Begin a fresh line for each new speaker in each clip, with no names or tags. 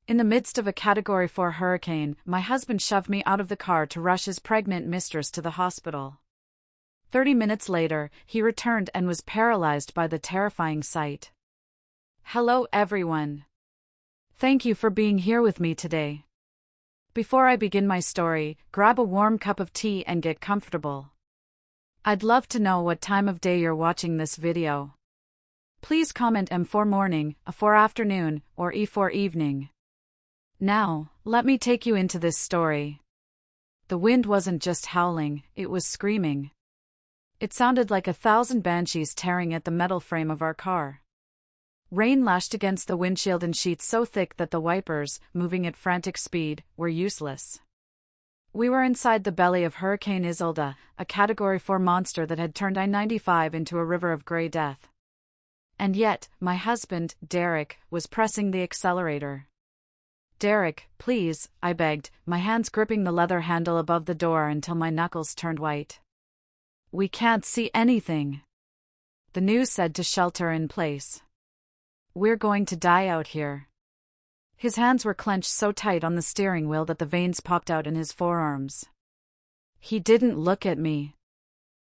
In the midst of a Category 4 hurricane, my husband shoved me out of the car to rush his pregnant mistress to the hospital. 30 minutes later, he returned and was paralyzed by the terrifying sight. Hello everyone. Thank you for being here with me today. Before I begin my story, grab a warm cup of tea and get comfortable. I'd love to know what time of day you're watching this video. Please comment M for morning, A for afternoon, or E for evening. Now, let me take you into this story. The wind wasn't just howling, it was screaming. It sounded like 1,000 banshees tearing at the metal frame of our car. Rain lashed against the windshield in sheets so thick that the wipers, moving at frantic speed, were useless. We were inside the belly of Hurricane Isolde, a Category 4 monster that had turned I-95 into a river of gray death. And yet, my husband, Derek, was pressing the accelerator. "Derek, please," I begged, my hands gripping the leather handle above the door until my knuckles turned white. "We can't see anything," the news said to shelter in place. "We're going to die out here." His hands were clenched so tight on the steering wheel that the veins popped out in his forearms. He didn't look at me.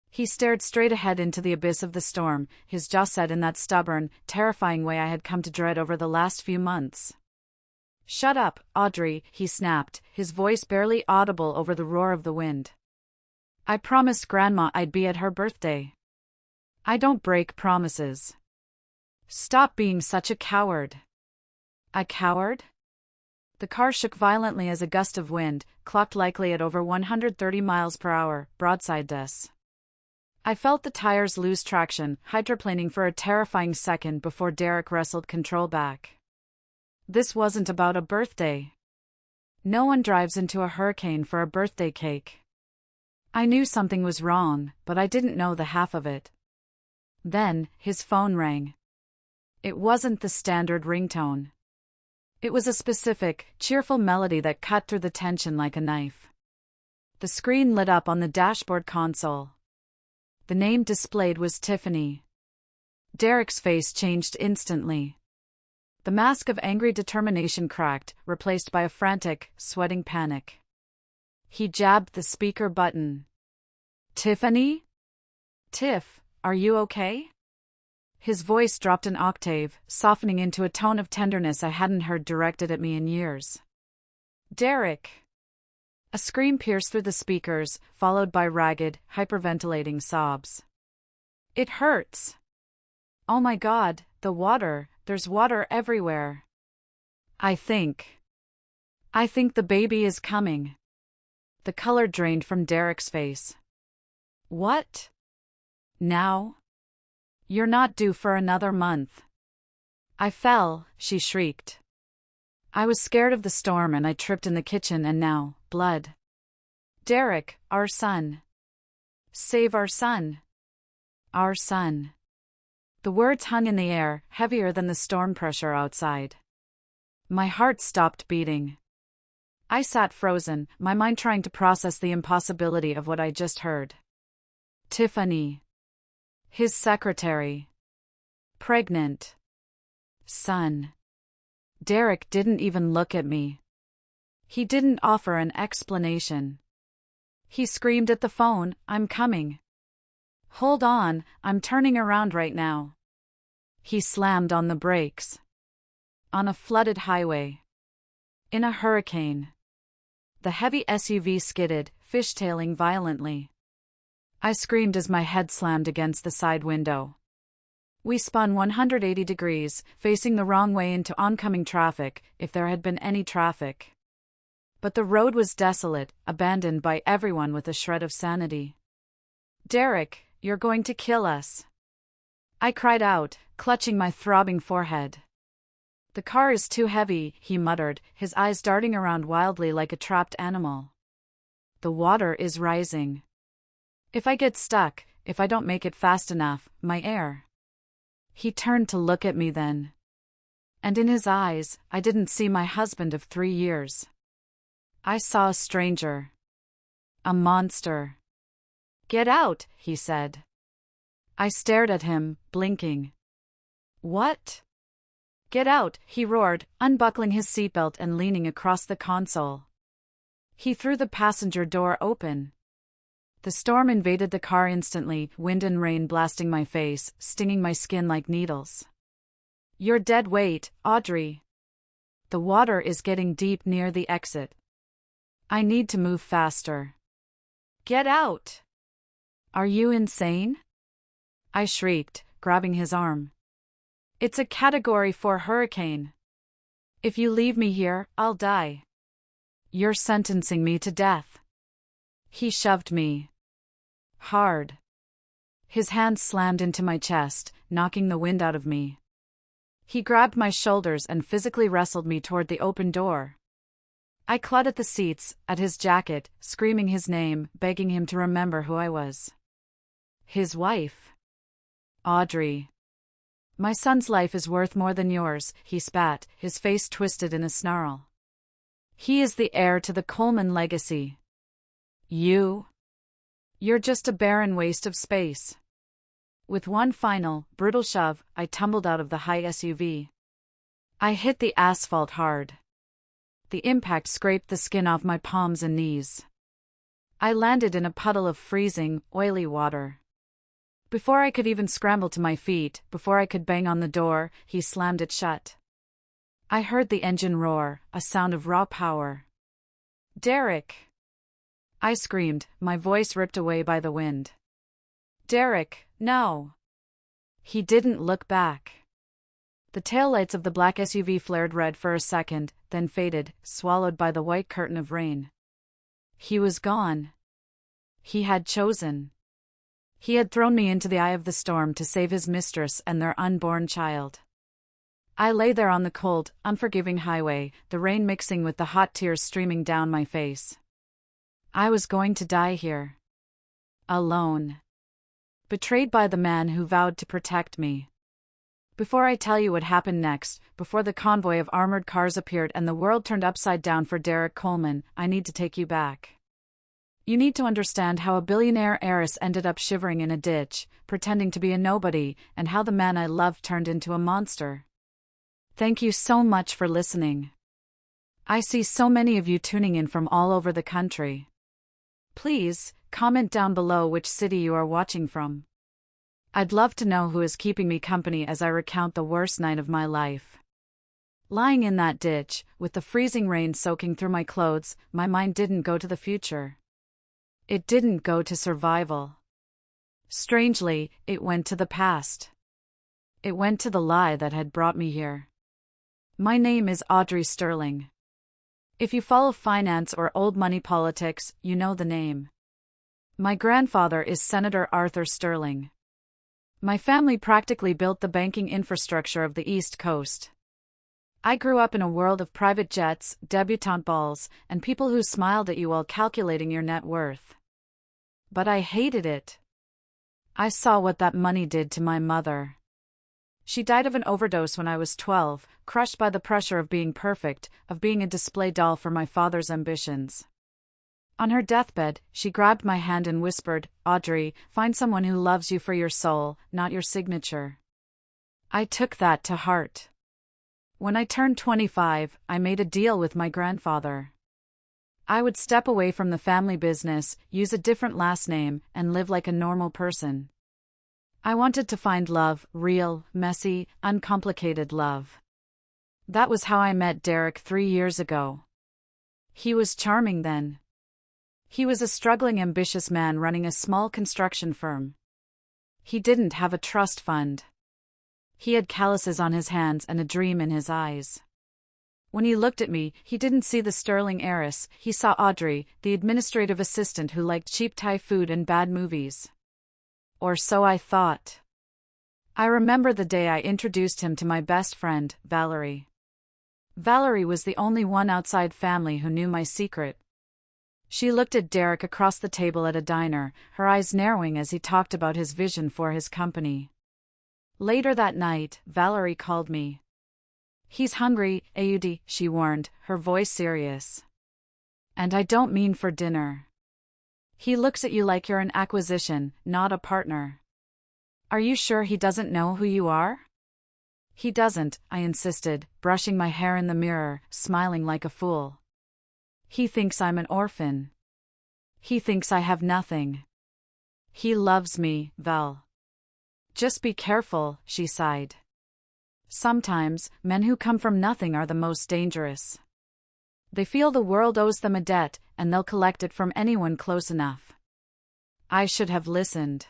He stared straight ahead into the abyss of the storm, his jaw set in that stubborn, terrifying way I had come to dread over the last few months. "Shut up, Audrey," he snapped, his voice barely audible over the roar of the wind. "I promised Grandma I'd be at her birthday. I don't break promises. Stop being such a coward." "A coward?" The car shook violently as a gust of wind, clocked likely at over 130 miles per hour, broadsided us. I felt the tires lose traction, hydroplaning for a terrifying second before Derek wrestled control back. This wasn't about a birthday. No one drives into a hurricane for a birthday cake. I knew something was wrong, but I didn't know the half of it. Then, his phone rang. It wasn't the standard ringtone. It was a specific, cheerful melody that cut through the tension like a knife. The screen lit up on the dashboard console. The name displayed was Tiffany. Derek's face changed instantly. The mask of angry determination cracked, replaced by a frantic, sweating panic. He jabbed the speaker button. "Tiffany? Tiff, are you okay?" His voice dropped an octave, softening into a tone of tenderness I hadn't heard directed at me in years. "Derek!" A scream pierced through the speakers, followed by ragged, hyperventilating sobs. "It hurts. Oh my God, the water, there's water everywhere. I think the baby is coming." The color drained from Derek's face. "What? Now? You're not due for another month." "I fell," she shrieked. I was scared of the storm and I tripped in the kitchen and now, blood. "Derek, our son. Save our son. Our son." The words hung in the air, heavier than the storm pressure outside. My heart stopped beating. I sat frozen, my mind trying to process the impossibility of what I just heard. Tiffany. His secretary. Pregnant. Son. Derek didn't even look at me. He didn't offer an explanation. He screamed at the phone, "I'm coming. Hold on, I'm turning around right now." He slammed on the brakes. On a flooded highway. In a hurricane. The heavy SUV skidded, fishtailing violently. I screamed as my head slammed against the side window. We spun 180 degrees, facing the wrong way into oncoming traffic, if there had been any traffic. But the road was desolate, abandoned by everyone with a shred of sanity. "Derek, you're going to kill us," I cried out, clutching my throbbing forehead. "The car is too heavy," he muttered, his eyes darting around wildly like a trapped animal. "The water is rising. If I get stuck, if I don't make it fast enough, my air." He turned to look at me then. And in his eyes, I didn't see my husband of 3 years. I saw a stranger. A monster. "Get out," he said. I stared at him, blinking. "What?" Get out, he roared, unbuckling his seatbelt and leaning across the console. He threw the passenger door open. The storm invaded the car instantly, wind and rain blasting my face, stinging my skin like needles. You're dead weight, Audrey. The water is getting deep near the exit. I need to move faster. Get out! Are you insane? I shrieked, grabbing his arm. It's a Category 4 hurricane. If you leave me here, I'll die. You're sentencing me to death. He shoved me. Hard. His hands slammed into my chest, knocking the wind out of me. He grabbed my shoulders and physically wrestled me toward the open door. I clawed at the seats, at his jacket, screaming his name, begging him to remember who I was. His wife. Audrey. My son's life is worth more than yours, he spat, his face twisted in a snarl. He is the heir to the Coleman legacy. You're just a barren waste of space. With one final, brutal shove, I tumbled out of the high SUV. I hit the asphalt hard. The impact scraped the skin off my palms and knees. I landed in a puddle of freezing, oily water. Before I could even scramble to my feet, before I could bang on the door, he slammed it shut. I heard the engine roar, a sound of raw power. Derek! I screamed, my voice ripped away by the wind. Derek, no! He didn't look back. The taillights of the black SUV flared red for a second, then faded, swallowed by the white curtain of rain. He was gone. He had chosen. He had thrown me into the eye of the storm to save his mistress and their unborn child. I lay there on the cold, unforgiving highway, the rain mixing with the hot tears streaming down my face. I was going to die here. Alone. Betrayed by the man who vowed to protect me. Before I tell you what happened next, before the convoy of armored cars appeared and the world turned upside down for Derek Coleman, I need to take you back. You need to understand how a billionaire heiress ended up shivering in a ditch, pretending to be a nobody, and how the man I loved turned into a monster. Thank you so much for listening. I see so many of you tuning in from all over the country. Please, comment down below which city you are watching from. I'd love to know who is keeping me company as I recount the worst night of my life. Lying in that ditch, with the freezing rain soaking through my clothes, my mind didn't go to the future. It didn't go to survival. Strangely, it went to the past. It went to the lie that had brought me here. My name is Audrey Sterling. If you follow finance or old money politics, you know the name. My grandfather is Senator Arthur Sterling. My family practically built the banking infrastructure of the East Coast. I grew up in a world of private jets, debutante balls, and people who smiled at you while calculating your net worth. But I hated it. I saw what that money did to my mother. She died of an overdose when I was 12, crushed by the pressure of being perfect, of being a display doll for my father's ambitions. On her deathbed, she grabbed my hand and whispered, "Audrey, find someone who loves you for your soul, not your signature." I took that to heart. When I turned 25, I made a deal with my grandfather. I would step away from the family business, use a different last name, and live like a normal person. I wanted to find love, real, messy, uncomplicated love. That was how I met Derek 3 years ago. He was charming then. He was a struggling, ambitious man running a small construction firm. He didn't have a trust fund. He had calluses on his hands and a dream in his eyes. When he looked at me, he didn't see the sterling heiress, he saw Audrey, the administrative assistant who liked cheap Thai food and bad movies. Or so I thought. I remember the day I introduced him to my best friend, Valerie. Valerie was the only one outside family who knew my secret. She looked at Derek across the table at a diner, her eyes narrowing as he talked about his vision for his company. Later that night, Valerie called me. "He's hungry, Aud," she warned, her voice serious. "And I don't mean for dinner. He looks at you like you're an acquisition, not a partner. Are you sure he doesn't know who you are?" He doesn't, I insisted, brushing my hair in the mirror, smiling like a fool. He thinks I'm an orphan. He thinks I have nothing. He loves me, Val. Just be careful, she sighed. Sometimes, men who come from nothing are the most dangerous. They feel the world owes them a debt, and they'll collect it from anyone close enough. I should have listened.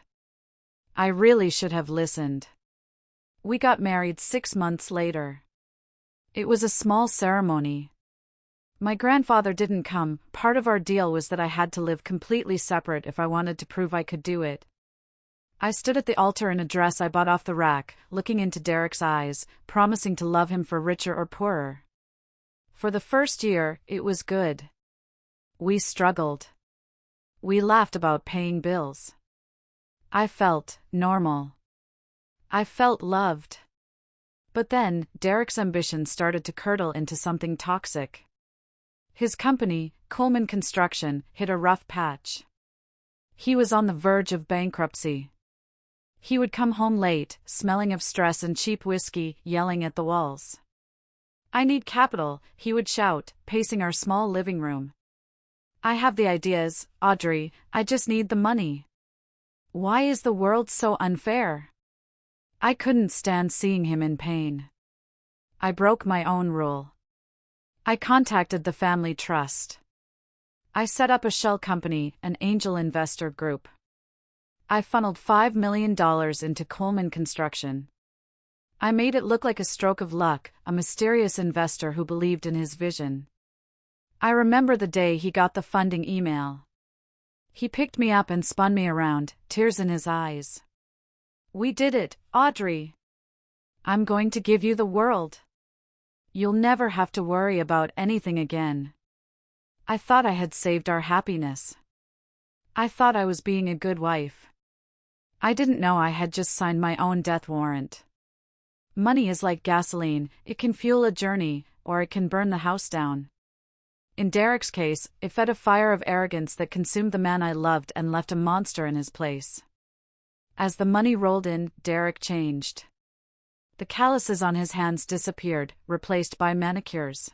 I really should have listened. We got married 6 months later. It was a small ceremony. My grandfather didn't come. Part of our deal was that I had to live completely separate if I wanted to prove I could do it. I stood at the altar in a dress I bought off the rack, looking into Derek's eyes, promising to love him for richer or poorer. For the first year, it was good. We struggled. We laughed about paying bills. I felt normal. I felt loved. But then, Derek's ambition started to curdle into something toxic. His company, Coleman Construction, hit a rough patch. He was on the verge of bankruptcy. He would come home late, smelling of stress and cheap whiskey, yelling at the walls. I need capital, he would shout, pacing our small living room. I have the ideas, Audrey, I just need the money. Why is the world so unfair? I couldn't stand seeing him in pain. I broke my own rule. I contacted the family trust. I set up a shell company, an angel investor group. I funneled $5 million into Coleman Construction. I made it look like a stroke of luck, a mysterious investor who believed in his vision. I remember the day he got the funding email. He picked me up and spun me around, tears in his eyes. We did it, Audrey. I'm going to give you the world. You'll never have to worry about anything again. I thought I had saved our happiness. I thought I was being a good wife. I didn't know I had just signed my own death warrant. Money is like gasoline, it can fuel a journey, or it can burn the house down. In Derek's case, it fed a fire of arrogance that consumed the man I loved and left a monster in his place. As the money rolled in, Derek changed. The calluses on his hands disappeared, replaced by manicures.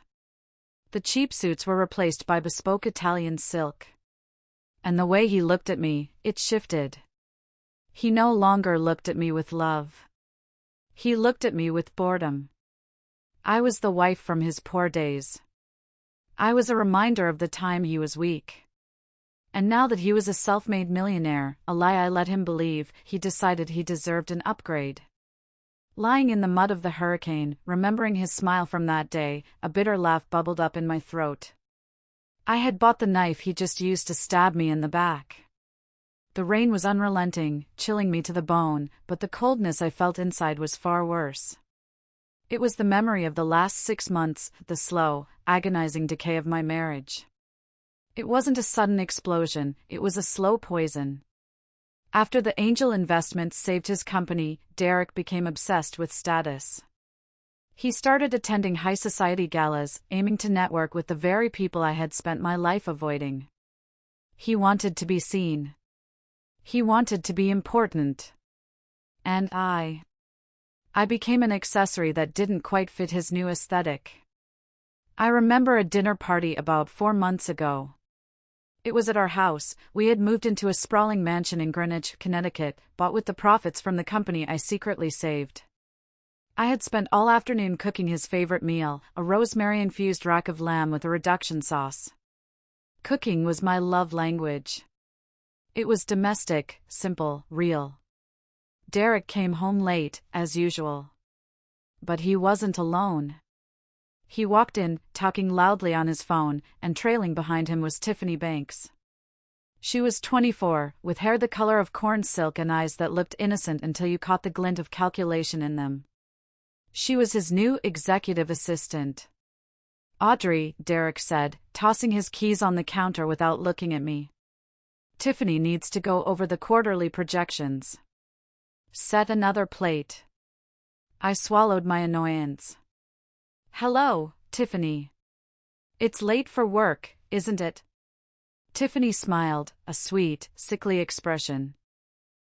The cheap suits were replaced by bespoke Italian silk. And the way he looked at me, it shifted. He no longer looked at me with love. He looked at me with boredom. I was the wife from his poor days. I was a reminder of the time he was weak. And now that he was a self-made millionaire, a lie I let him believe, he decided he deserved an upgrade. Lying in the mud of the hurricane, remembering his smile from that day, a bitter laugh bubbled up in my throat. I had bought the knife he just used to stab me in the back. The rain was unrelenting, chilling me to the bone, but the coldness I felt inside was far worse. It was the memory of the last 6 months, the slow, agonizing decay of my marriage. It wasn't a sudden explosion, it was a slow poison. After the angel investments saved his company, Derek became obsessed with status. He started attending high society galas, aiming to network with the very people I had spent my life avoiding. He wanted to be seen. He wanted to be important. And I became an accessory that didn't quite fit his new aesthetic. I remember a dinner party about 4 months ago. It was at our house. We had moved into a sprawling mansion in Greenwich, Connecticut, bought with the profits from the company I secretly saved. I had spent all afternoon cooking his favorite meal, a rosemary-infused rack of lamb with a reduction sauce. Cooking was my love language. It was domestic, simple, real. Derek came home late, as usual. But he wasn't alone. He walked in, talking loudly on his phone, and trailing behind him was Tiffany Banks. She was 24, with hair the color of corn silk and eyes that looked innocent until you caught the glint of calculation in them. She was his new executive assistant. Audrey, Derek said, tossing his keys on the counter without looking at me. Tiffany needs to go over the quarterly projections. Set another plate. I swallowed my annoyance. Hello, Tiffany. It's late for work, isn't it? Tiffany smiled, a sweet, sickly expression.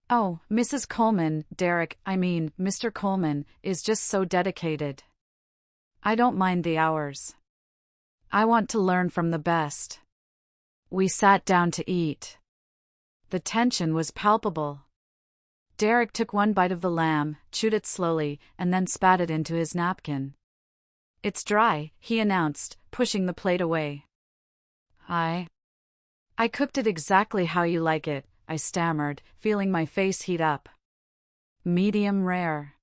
Oh, Mrs. Coleman, Mr. Coleman, is just so dedicated. I don't mind the hours. I want to learn from the best. We sat down to eat. The tension was palpable. Derek took one bite of the lamb, chewed it slowly, and then spat it into his napkin. It's dry, he announced, pushing the plate away. I cooked it exactly how you like it, I stammered, feeling my face heat up. Medium rare.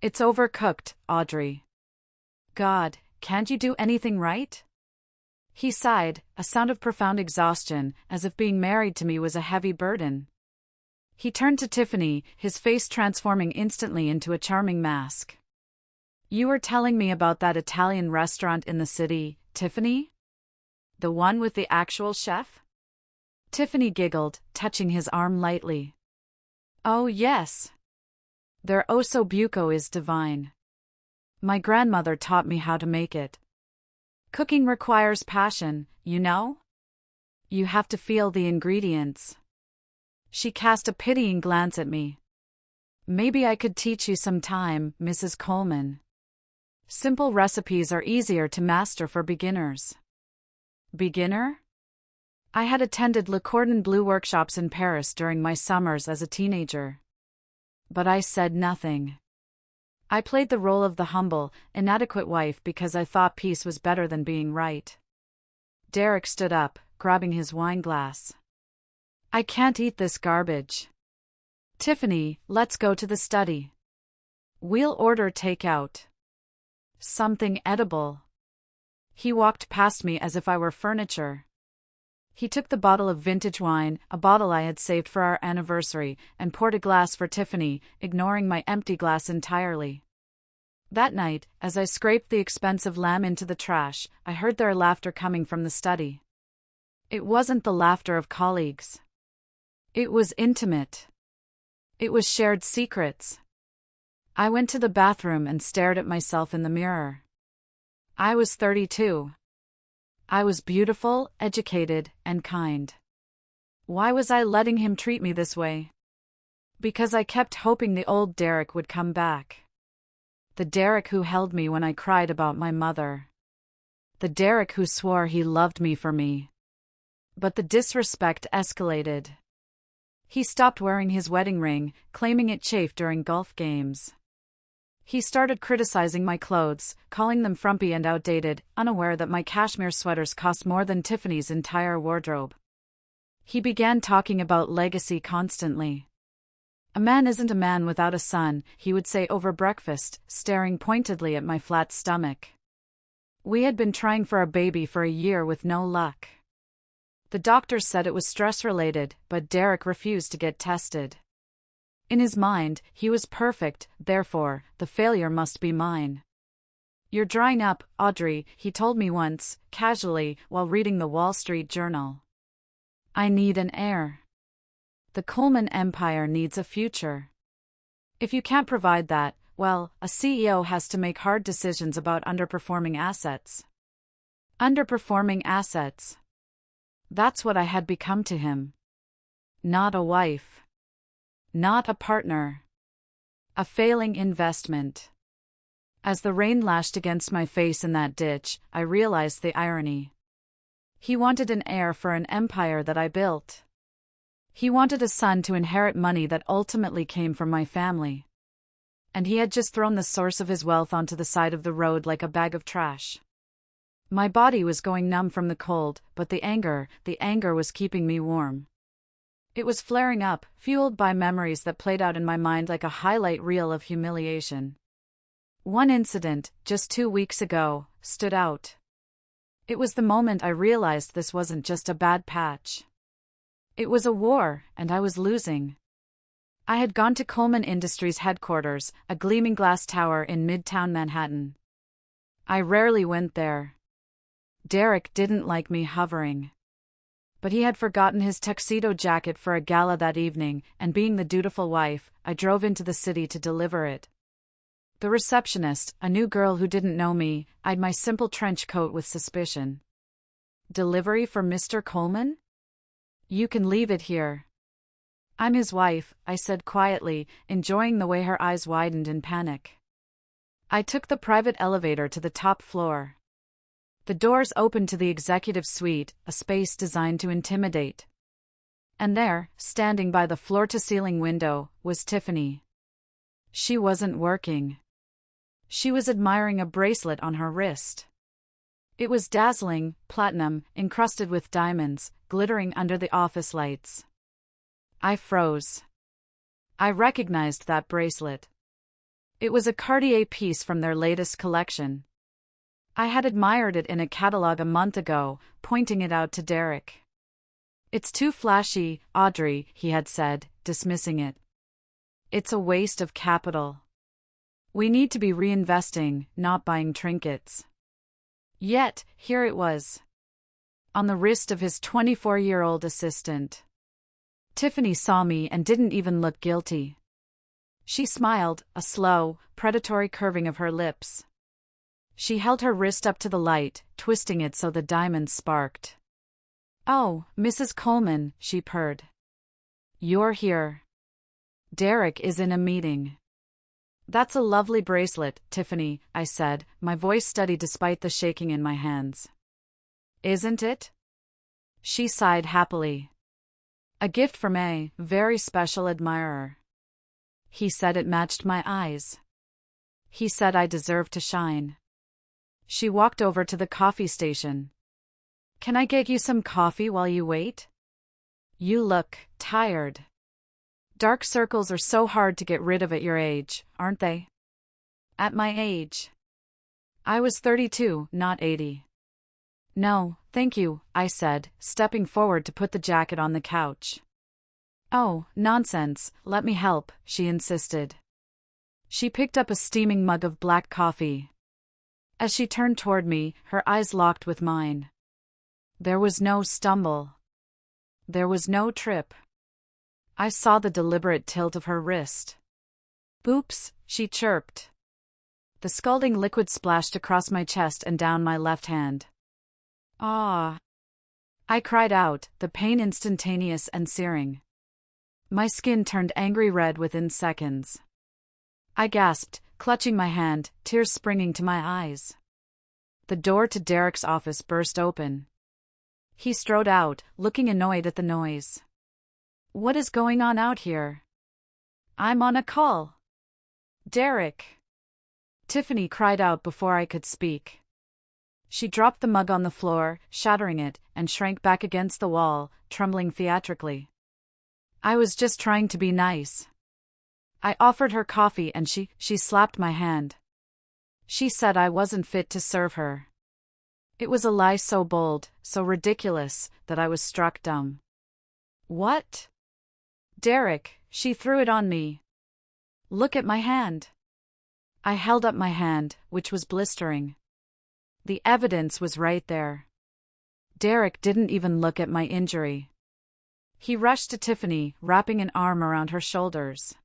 It's overcooked, Audrey. God, can't you do anything right? He sighed, a sound of profound exhaustion, as if being married to me was a heavy burden. He turned to Tiffany, his face transforming instantly into a charming mask. You were telling me about that Italian restaurant in the city, Tiffany? The one with the actual chef? Tiffany giggled, touching his arm lightly. Oh yes. Their osso buco is divine. My grandmother taught me how to make it. Cooking requires passion, you know? You have to feel the ingredients. She cast a pitying glance at me. Maybe I could teach you some time, Mrs. Coleman. Simple recipes are easier to master for beginners. Beginner? I had attended Le Cordon Bleu workshops in Paris during my summers as a teenager. But I said nothing. I played the role of the humble, inadequate wife because I thought peace was better than being right. Derek stood up, grabbing his wine glass. I can't eat this garbage. Tiffany, let's go to the study. We'll order takeout. Something edible. He walked past me as if I were furniture. He took the bottle of vintage wine, a bottle I had saved for our anniversary, and poured a glass for Tiffany, ignoring my empty glass entirely. That night, as I scraped the expensive lamb into the trash, I heard their laughter coming from the study. It wasn't the laughter of colleagues. It was intimate. It was shared secrets. I went to the bathroom and stared at myself in the mirror. I was 32. I was beautiful, educated, and kind. Why was I letting him treat me this way? Because I kept hoping the old Derek would come back. The Derek who held me when I cried about my mother. The Derek who swore he loved me for me. But the disrespect escalated. He stopped wearing his wedding ring, claiming it chafed during golf games. He started criticizing my clothes, calling them frumpy and outdated, unaware that my cashmere sweaters cost more than Tiffany's entire wardrobe. He began talking about legacy constantly. A man isn't a man without a son, he would say over breakfast, staring pointedly at my flat stomach. We had been trying for a baby for a year with no luck. The doctors said it was stress-related, but Derek refused to get tested. In his mind, he was perfect, therefore, the failure must be mine. You're drying up, Audrey, he told me once, casually, while reading the Wall Street Journal. I need an heir. The Coleman empire needs a future. If you can't provide that, well, a CEO has to make hard decisions about underperforming assets. Underperforming assets. That's what I had become to him. Not a wife. Not a partner. A failing investment. As the rain lashed against my face in that ditch, I realized the irony. He wanted an heir for an empire that I built. He wanted a son to inherit money that ultimately came from my family. And he had just thrown the source of his wealth onto the side of the road like a bag of trash. My body was going numb from the cold, but the anger was keeping me warm. It was flaring up, fueled by memories that played out in my mind like a highlight reel of humiliation. One incident, just 2 weeks ago, stood out. It was the moment I realized this wasn't just a bad patch. It was a war, and I was losing. I had gone to Coleman Industries headquarters, a gleaming glass tower in Midtown Manhattan. I rarely went there. Derek didn't like me hovering. But he had forgotten his tuxedo jacket for a gala that evening, and being the dutiful wife, I drove into the city to deliver it. The receptionist, a new girl who didn't know me, eyed my simple trench coat with suspicion. Delivery for Mr. Coleman? You can leave it here. I'm his wife, I said quietly, enjoying the way her eyes widened in panic. I took the private elevator to the top floor. The doors opened to the executive suite, a space designed to intimidate. And there, standing by the floor-to-ceiling window, was Tiffany. She wasn't working. She was admiring a bracelet on her wrist. It was dazzling, platinum, encrusted with diamonds, glittering under the office lights. I froze. I recognized that bracelet. It was a Cartier piece from their latest collection. I had admired it in a catalog a month ago, pointing it out to Derek. It's too flashy, Audrey, he had said, dismissing it. It's a waste of capital. We need to be reinvesting, not buying trinkets. Yet, here it was. On the wrist of his 24-year-old assistant. Tiffany saw me and didn't even look guilty. She smiled, a slow, predatory curving of her lips. She held her wrist up to the light, twisting it so the diamonds sparked. "Oh, Mrs. Coleman," she purred. "You're here. Derek is in a meeting." "That's a lovely bracelet, Tiffany," I said, my voice steady despite the shaking in my hands. "Isn't it?" She sighed happily. "A gift from a very special admirer. He said it matched my eyes. He said I deserved to shine." She walked over to the coffee station. "Can I get you some coffee while you wait? You look tired. Dark circles are so hard to get rid of at your age, aren't they?" At my age. I was 32, not 80. "No, thank you," I said, stepping forward to put the jacket on the couch. "Oh, nonsense, let me help," she insisted. She picked up a steaming mug of black coffee. As she turned toward me, her eyes locked with mine. There was no stumble. There was no trip. I saw the deliberate tilt of her wrist. "Oops," she chirped. The scalding liquid splashed across my chest and down my left hand. "Ah!" I cried out, the pain instantaneous and searing. My skin turned angry red within seconds. I gasped, clutching my hand, tears springing to my eyes. The door to Derek's office burst open. He strode out, looking annoyed at the noise. "What is going on out here?" "I'm on a call." "Derek!" Tiffany cried out before I could speak. She dropped the mug on the floor, shattering it, and shrank back against the wall, trembling theatrically. I was just trying to be nice. I offered her coffee and she slapped my hand. She said I wasn't fit to serve her. It was a lie so bold, so ridiculous, that I was struck dumb. "What?" "Derek," she threw it on me. "Look at my hand." I held up my hand, which was blistering. The evidence was right there. Derek didn't even look at my injury. He rushed to Tiffany, wrapping an arm around her shoulders.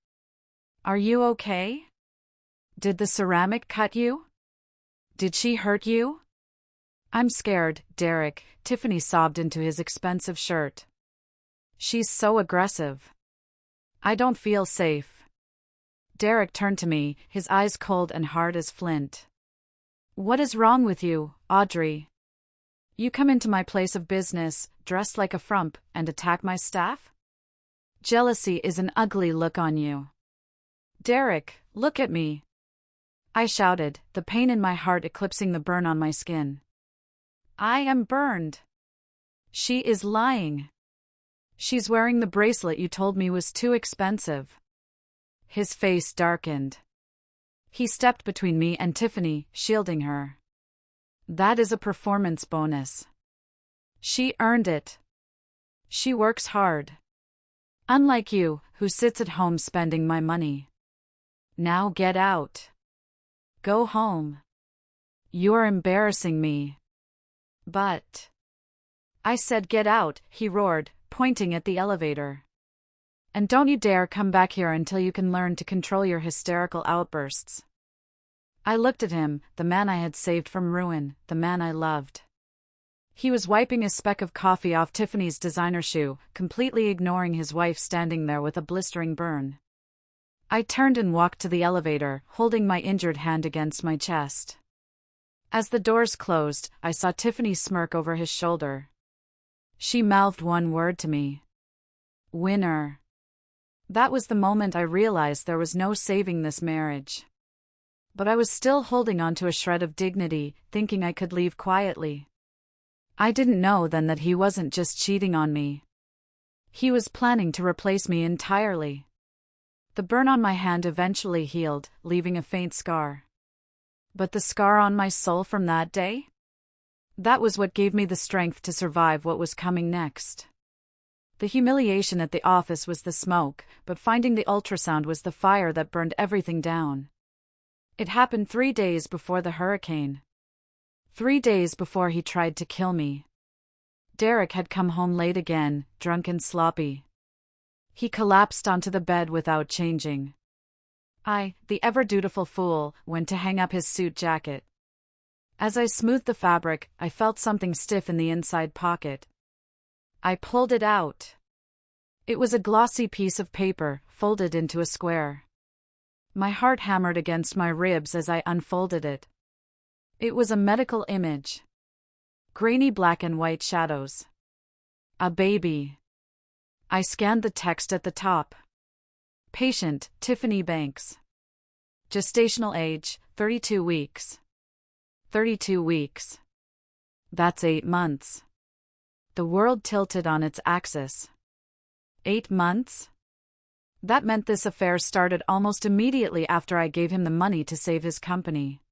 "Are you okay? Did the ceramic cut you? Did she hurt you?" "I'm scared, Derek," Tiffany sobbed into his expensive shirt. "She's so aggressive. I don't feel safe." Derek turned to me, his eyes cold and hard as flint. "What is wrong with you, Audrey? You come into my place of business, dressed like a frump, and attack my staff? Jealousy is an ugly look on you." "Derek, look at me," I shouted, the pain in my heart eclipsing the burn on my skin. "I am burned." "She is lying. She's wearing the bracelet you told me was too expensive." His face darkened. He stepped between me and Tiffany, shielding her. "That is a performance bonus. She earned it. She works hard. Unlike you, who sits at home spending my money. Now get out. Go home. You're embarrassing me." "But..." I said get out, he roared, pointing at the elevator. "And don't you dare come back here until you can learn to control your hysterical outbursts." I looked at him, the man I had saved from ruin, the man I loved. He was wiping a speck of coffee off Tiffany's designer shoe, completely ignoring his wife standing there with a blistering burn. I turned and walked to the elevator, holding my injured hand against my chest. As the doors closed, I saw Tiffany smirk over his shoulder. She mouthed one word to me. Winner. That was the moment I realized there was no saving this marriage. But I was still holding on to a shred of dignity, thinking I could leave quietly. I didn't know then that he wasn't just cheating on me. He was planning to replace me entirely. The burn on my hand eventually healed, leaving a faint scar. But the scar on my soul from that day? That was what gave me the strength to survive what was coming next. The humiliation at the office was the smoke, but finding the ultrasound was the fire that burned everything down. It happened 3 days before the hurricane. 3 days before he tried to kill me. Derek had come home late again, drunk and sloppy. He collapsed onto the bed without changing. I, the ever-dutiful fool, went to hang up his suit jacket. As I smoothed the fabric, I felt something stiff in the inside pocket. I pulled it out. It was a glossy piece of paper, folded into a square. My heart hammered against my ribs as I unfolded it. It was a medical image. Grainy black and white shadows. A baby. I scanned the text at the top. Patient, Tiffany Banks. Gestational age, 32 weeks. 32 weeks. That's 8 months. The world tilted on its axis. 8 months? That meant this affair started almost immediately after I gave him the money to save his company.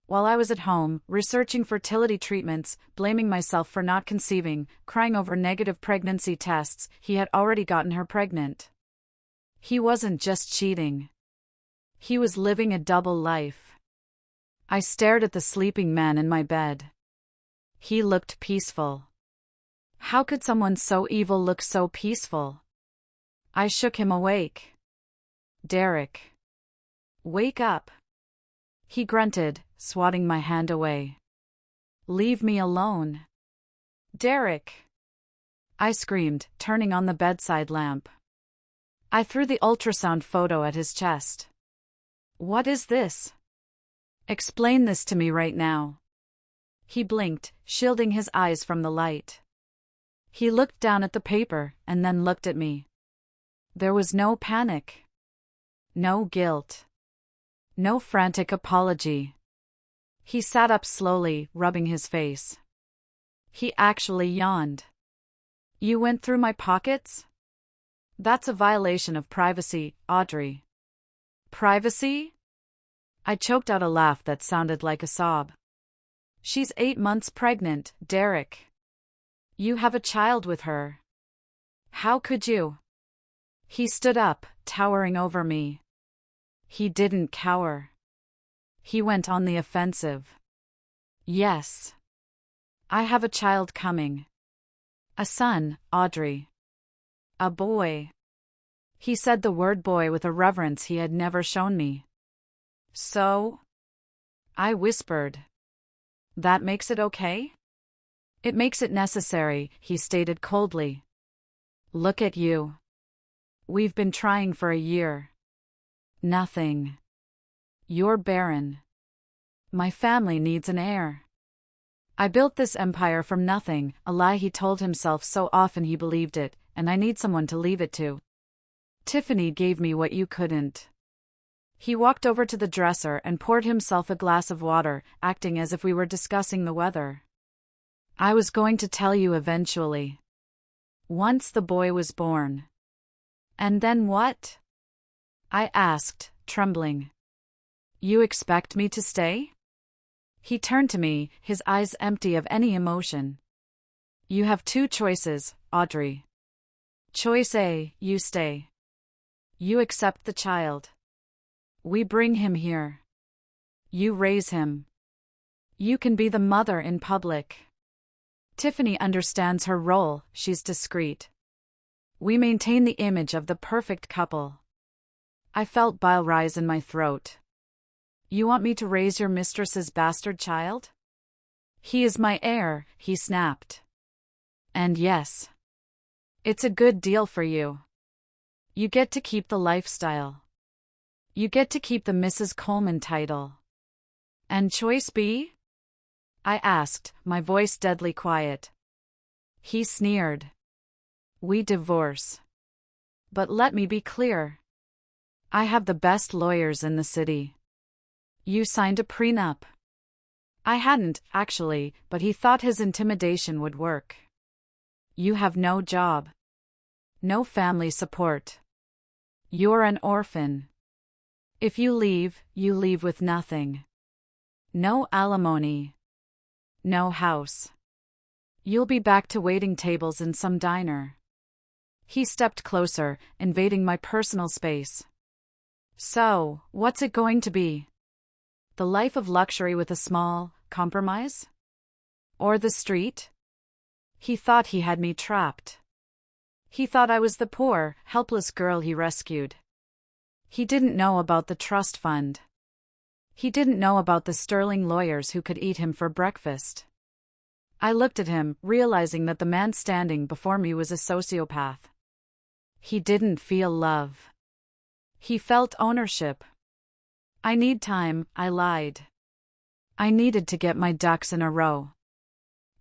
While I was at home, researching fertility treatments, blaming myself for not conceiving, crying over negative pregnancy tests, he had already gotten her pregnant. He wasn't just cheating. He was living a double life. I stared at the sleeping man in my bed. He looked peaceful. How could someone so evil look so peaceful? I shook him awake. Derek. Wake up. He grunted, swatting my hand away. Leave me alone. Derek. I screamed, turning on the bedside lamp. I threw the ultrasound photo at his chest. What is this? Explain this to me right now. He blinked, shielding his eyes from the light. He looked down at the paper, and then looked at me. There was no panic. No guilt. No frantic apology. He sat up slowly, rubbing his face. He actually yawned. You went through my pockets? That's a violation of privacy, Audrey. Privacy? I choked out a laugh that sounded like a sob. She's 8 months pregnant, Derek. You have a child with her. How could you? He stood up, towering over me. He didn't cower. He went on the offensive. Yes. I have a child coming. A son, Audrey. A boy. He said the word boy with a reverence he had never shown me. So? I whispered. That makes it okay? It makes it necessary, he stated coldly. Look at you. We've been trying for a year. Nothing. You're barren. My family needs an heir. I built this empire from nothing, a lie he told himself so often he believed it, and I need someone to leave it to. Tiffany gave me what you couldn't. He walked over to the dresser and poured himself a glass of water, acting as if we were discussing the weather. I was going to tell you eventually. Once the boy was born. And then what? I asked, trembling. You expect me to stay? He turned to me, his eyes empty of any emotion. You have 2 choices, Audrey. Choice A, you stay. You accept the child. We bring him here. You raise him. You can be the mother in public. Tiffany understands her role, she's discreet. We maintain the image of the perfect couple. I felt bile rise in my throat. You want me to raise your mistress's bastard child? He is my heir, he snapped. And yes, it's a good deal for you. You get to keep the lifestyle. You get to keep the Mrs. Coleman title. And choice B? I asked, my voice deadly quiet. He sneered. We divorce. But let me be clear. I have the best lawyers in the city. You signed a prenup. I hadn't, actually, but he thought his intimidation would work. You have no job. No family support. You're an orphan. If you leave with nothing. No alimony. No house. You'll be back to waiting tables in some diner. He stepped closer, invading my personal space. So, what's it going to be? The life of luxury with a small compromise? Or the street? He thought he had me trapped. He thought I was the poor, helpless girl he rescued. He didn't know about the trust fund. He didn't know about the sterling lawyers who could eat him for breakfast. I looked at him, realizing that the man standing before me was a sociopath. He didn't feel love. He felt ownership. I need time, I lied. I needed to get my ducks in a row.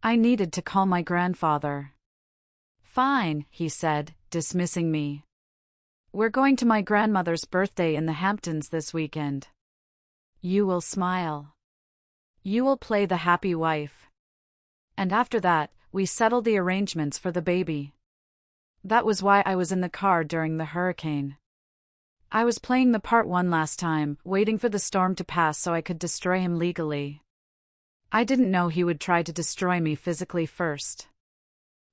I needed to call my grandfather. Fine, he said, dismissing me. We're going to my grandmother's birthday in the Hamptons this weekend. You will smile. You will play the happy wife. And after that, we settled the arrangements for the baby. That was why I was in the car during the hurricane. I was playing the part one last time, waiting for the storm to pass so I could destroy him legally. I didn't know he would try to destroy me physically first.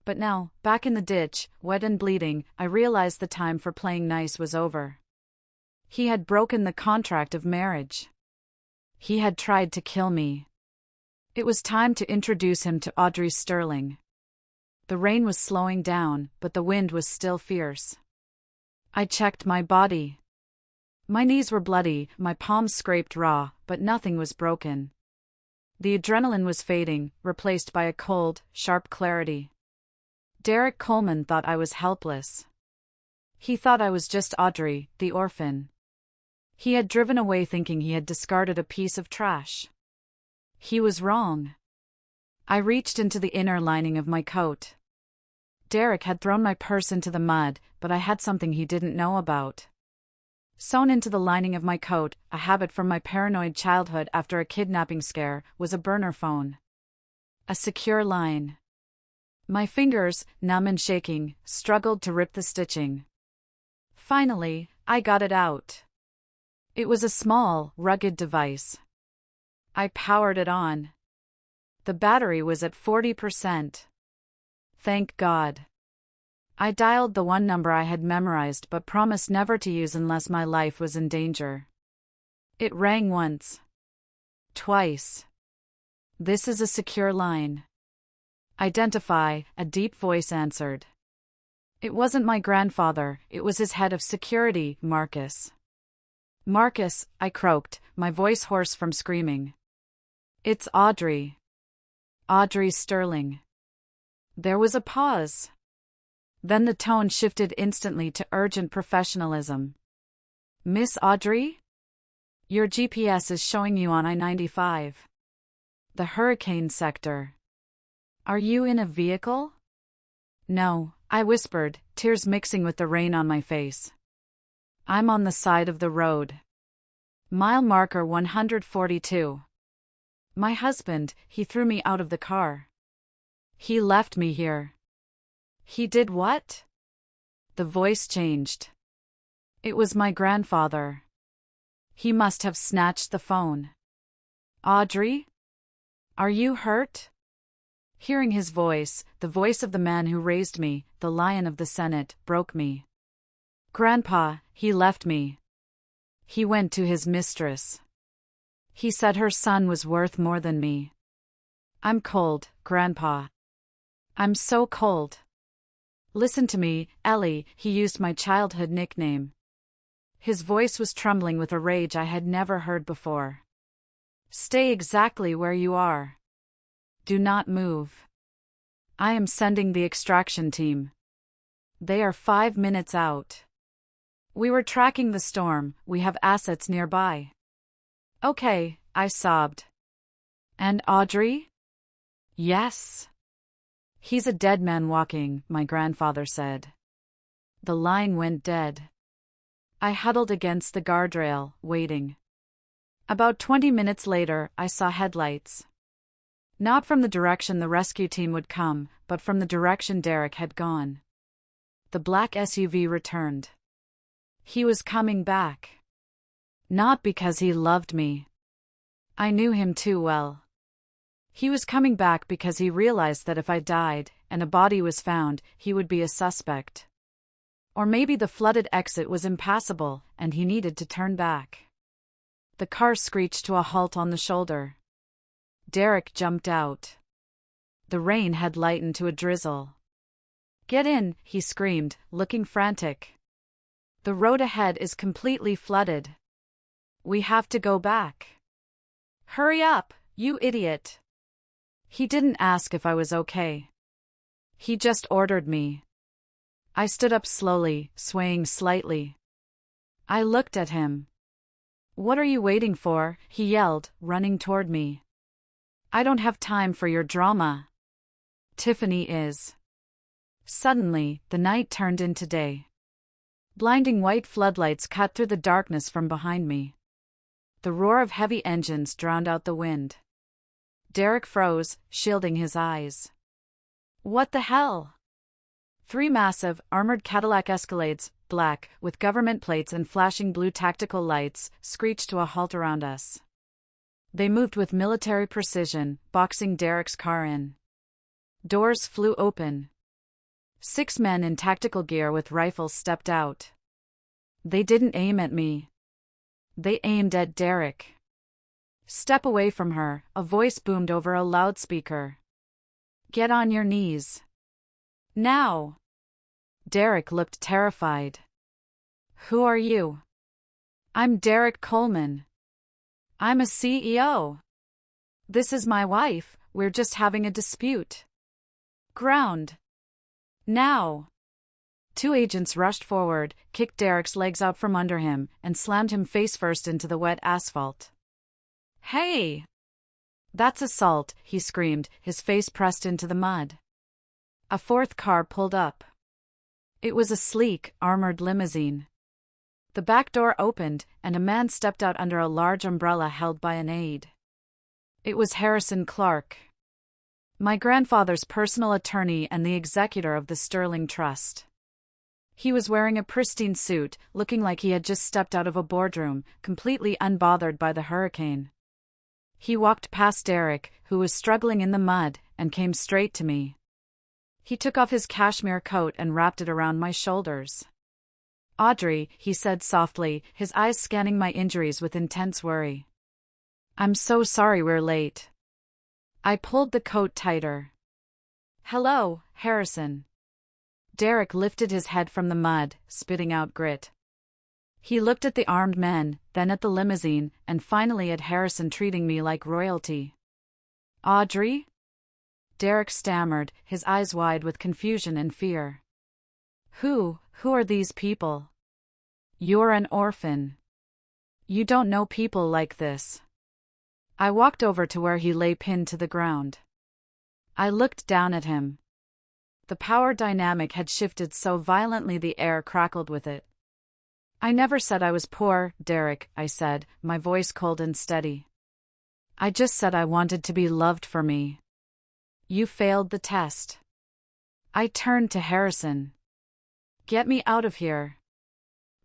But now, back in the ditch, wet and bleeding, I realized the time for playing nice was over. He had broken the contract of marriage. He had tried to kill me. It was time to introduce him to Audrey Sterling. The rain was slowing down, but the wind was still fierce. I checked my body. My knees were bloody, my palms scraped raw, but nothing was broken. The adrenaline was fading, replaced by a cold, sharp clarity. Derek Coleman thought I was helpless. He thought I was just Audrey, the orphan. He had driven away thinking he had discarded a piece of trash. He was wrong. I reached into the inner lining of my coat. Derek had thrown my purse into the mud, but I had something he didn't know about. Sewn into the lining of my coat, a habit from my paranoid childhood after a kidnapping scare, was a burner phone. A secure line. My fingers, numb and shaking, struggled to rip the stitching. Finally, I got it out. It was a small, rugged device. I powered it on. The battery was at 40%. Thank God. I dialed the one number I had memorized but promised never to use unless my life was in danger. It rang once. Twice. This is a secure line. Identify, a deep voice answered. It wasn't my grandfather, it was his head of security, Marcus. Marcus, I croaked, my voice hoarse from screaming. It's Audrey. Audrey Sterling. There was a pause. Then the tone shifted instantly to urgent professionalism. Miss Audrey? Your GPS is showing you on I-95. The hurricane sector. Are you in a vehicle? No, I whispered, tears mixing with the rain on my face. I'm on the side of the road. Mile marker 142. My husband, he threw me out of the car. He left me here. He did what? The voice changed. It was my grandfather. He must have snatched the phone. Audrey? Are you hurt? Hearing his voice, the voice of the man who raised me, the Lion of the Senate, broke me. Grandpa, he left me. He went to his mistress. He said her son was worth more than me. I'm cold, Grandpa. I'm so cold. Listen to me, Ellie, he used my childhood nickname. His voice was trembling with a rage I had never heard before. Stay exactly where you are. Do not move. I am sending the extraction team. They are 5 minutes out. We were tracking the storm, we have assets nearby. Okay, I sobbed. And Audrey? Yes. He's a dead man walking, my grandfather said. The line went dead. I huddled against the guardrail, waiting. About 20 minutes later, I saw headlights. Not from the direction the rescue team would come, but from the direction Derek had gone. The black SUV returned. He was coming back. Not because he loved me. I knew him too well. He was coming back because he realized that if I died, and a body was found, he would be a suspect. Or maybe the flooded exit was impassable, and he needed to turn back. The car screeched to a halt on the shoulder. Derek jumped out. The rain had lightened to a drizzle. Get in, he screamed, looking frantic. The road ahead is completely flooded. We have to go back. Hurry up, you idiot. He didn't ask if I was okay. He just ordered me. I stood up slowly, swaying slightly. I looked at him. What are you waiting for? He yelled, running toward me. I don't have time for your drama. Tiffany is. Suddenly, the night turned into day. Blinding white floodlights cut through the darkness from behind me. The roar of heavy engines drowned out the wind. Derek froze, shielding his eyes. What the hell? 3 massive, armored Cadillac Escalades, black, with government plates and flashing blue tactical lights, screeched to a halt around us. They moved with military precision, boxing Derek's car in. Doors flew open. 6 men in tactical gear with rifles stepped out. They didn't aim at me. They aimed at Derek. Step away from her, a voice boomed over a loudspeaker. Get on your knees. Now. Derek looked terrified. Who are you? I'm Derek Coleman. I'm a CEO. This is my wife, we're just having a dispute. Ground. Now. 2 agents rushed forward, kicked Derek's legs out from under him, and slammed him face first into the wet asphalt. Hey! That's assault, he screamed, his face pressed into the mud. A 4th car pulled up. It was a sleek, armored limousine. The back door opened, and a man stepped out under a large umbrella held by an aide. It was Harrison Clark, my grandfather's personal attorney and the executor of the Sterling Trust. He was wearing a pristine suit, looking like he had just stepped out of a boardroom, completely unbothered by the hurricane. He walked past Derek, who was struggling in the mud, and came straight to me. He took off his cashmere coat and wrapped it around my shoulders. Audrey, he said softly, his eyes scanning my injuries with intense worry. I'm so sorry we're late. I pulled the coat tighter. Hello, Harrison. Derek lifted his head from the mud, spitting out grit. He looked at the armed men, then at the limousine, and finally at Harrison treating me like royalty. Audrey? Derek stammered, his eyes wide with confusion and fear. Who are these people? You're an orphan. You don't know people like this. I walked over to where he lay pinned to the ground. I looked down at him. The power dynamic had shifted so violently the air crackled with it. I never said I was poor, Derek, I said, my voice cold and steady. I just said I wanted to be loved for me. You failed the test. I turned to Harrison. Get me out of here.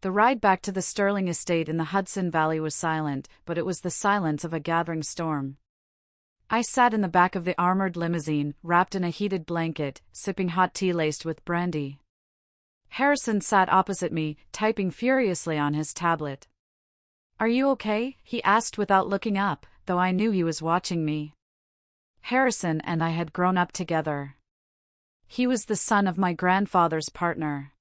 The ride back to the Sterling estate in the Hudson Valley was silent, but it was the silence of a gathering storm. I sat in the back of the armored limousine, wrapped in a heated blanket, sipping hot tea laced with brandy. Harrison sat opposite me, typing furiously on his tablet. Are you okay? He asked without looking up, though I knew he was watching me. Harrison and I had grown up together. He was the son of my grandfather's partner.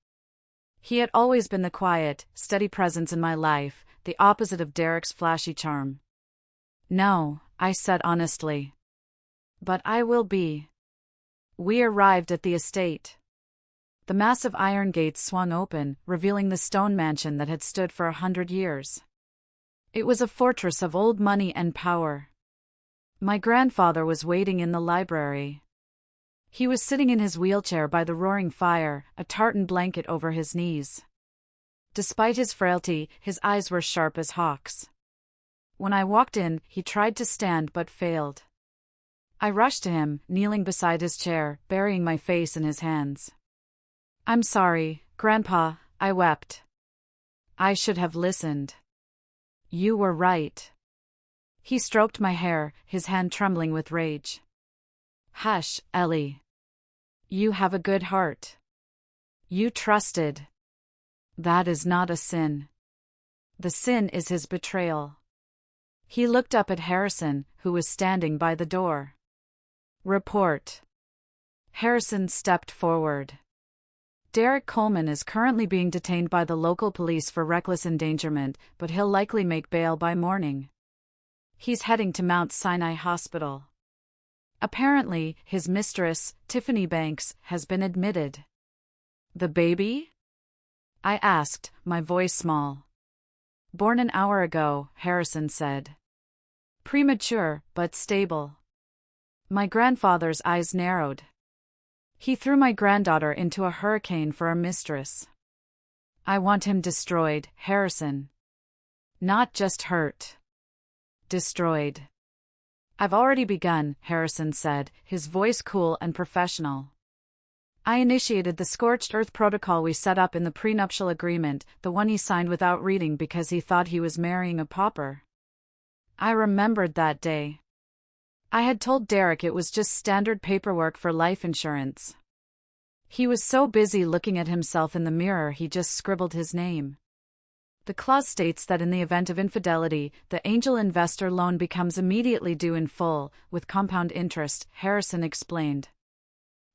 He had always been the quiet, steady presence in my life, the opposite of Derek's flashy charm. No, I said honestly. But I will be. We arrived at the estate. The massive iron gates swung open, revealing the stone mansion that had stood for 100 years. It was a fortress of old money and power. My grandfather was waiting in the library. He was sitting in his wheelchair by the roaring fire, a tartan blanket over his knees. Despite his frailty, his eyes were sharp as hawks. When I walked in, he tried to stand but failed. I rushed to him, kneeling beside his chair, burying my face in his hands. "I'm sorry, Grandpa," I wept. "I should have listened. You were right." He stroked my hair, his hand trembling with rage. "Hush, Ellie. You have a good heart. You trusted. That is not a sin. The sin is his betrayal." He looked up at Harrison, who was standing by the door. "Report." Harrison stepped forward. "Derek Coleman is currently being detained by the local police for reckless endangerment, but he'll likely make bail by morning. He's heading to Mount Sinai Hospital. Apparently, his mistress, Tiffany Banks, has been admitted." "The baby?" I asked, my voice small. "Born an hour ago," Harrison said. "Premature, but stable." My grandfather's eyes narrowed. "He threw my granddaughter into a hurricane for a mistress. I want him destroyed, Harrison. Not just hurt. Destroyed." "I've already begun," Harrison said, his voice cool and professional. "I initiated the scorched earth protocol we set up in the prenuptial agreement, the one he signed without reading because he thought he was marrying a pauper." I remembered that day. I had told Derek it was just standard paperwork for life insurance. He was so busy looking at himself in the mirror he just scribbled his name. "The clause states that in the event of infidelity, the angel investor loan becomes immediately due in full, with compound interest," Harrison explained.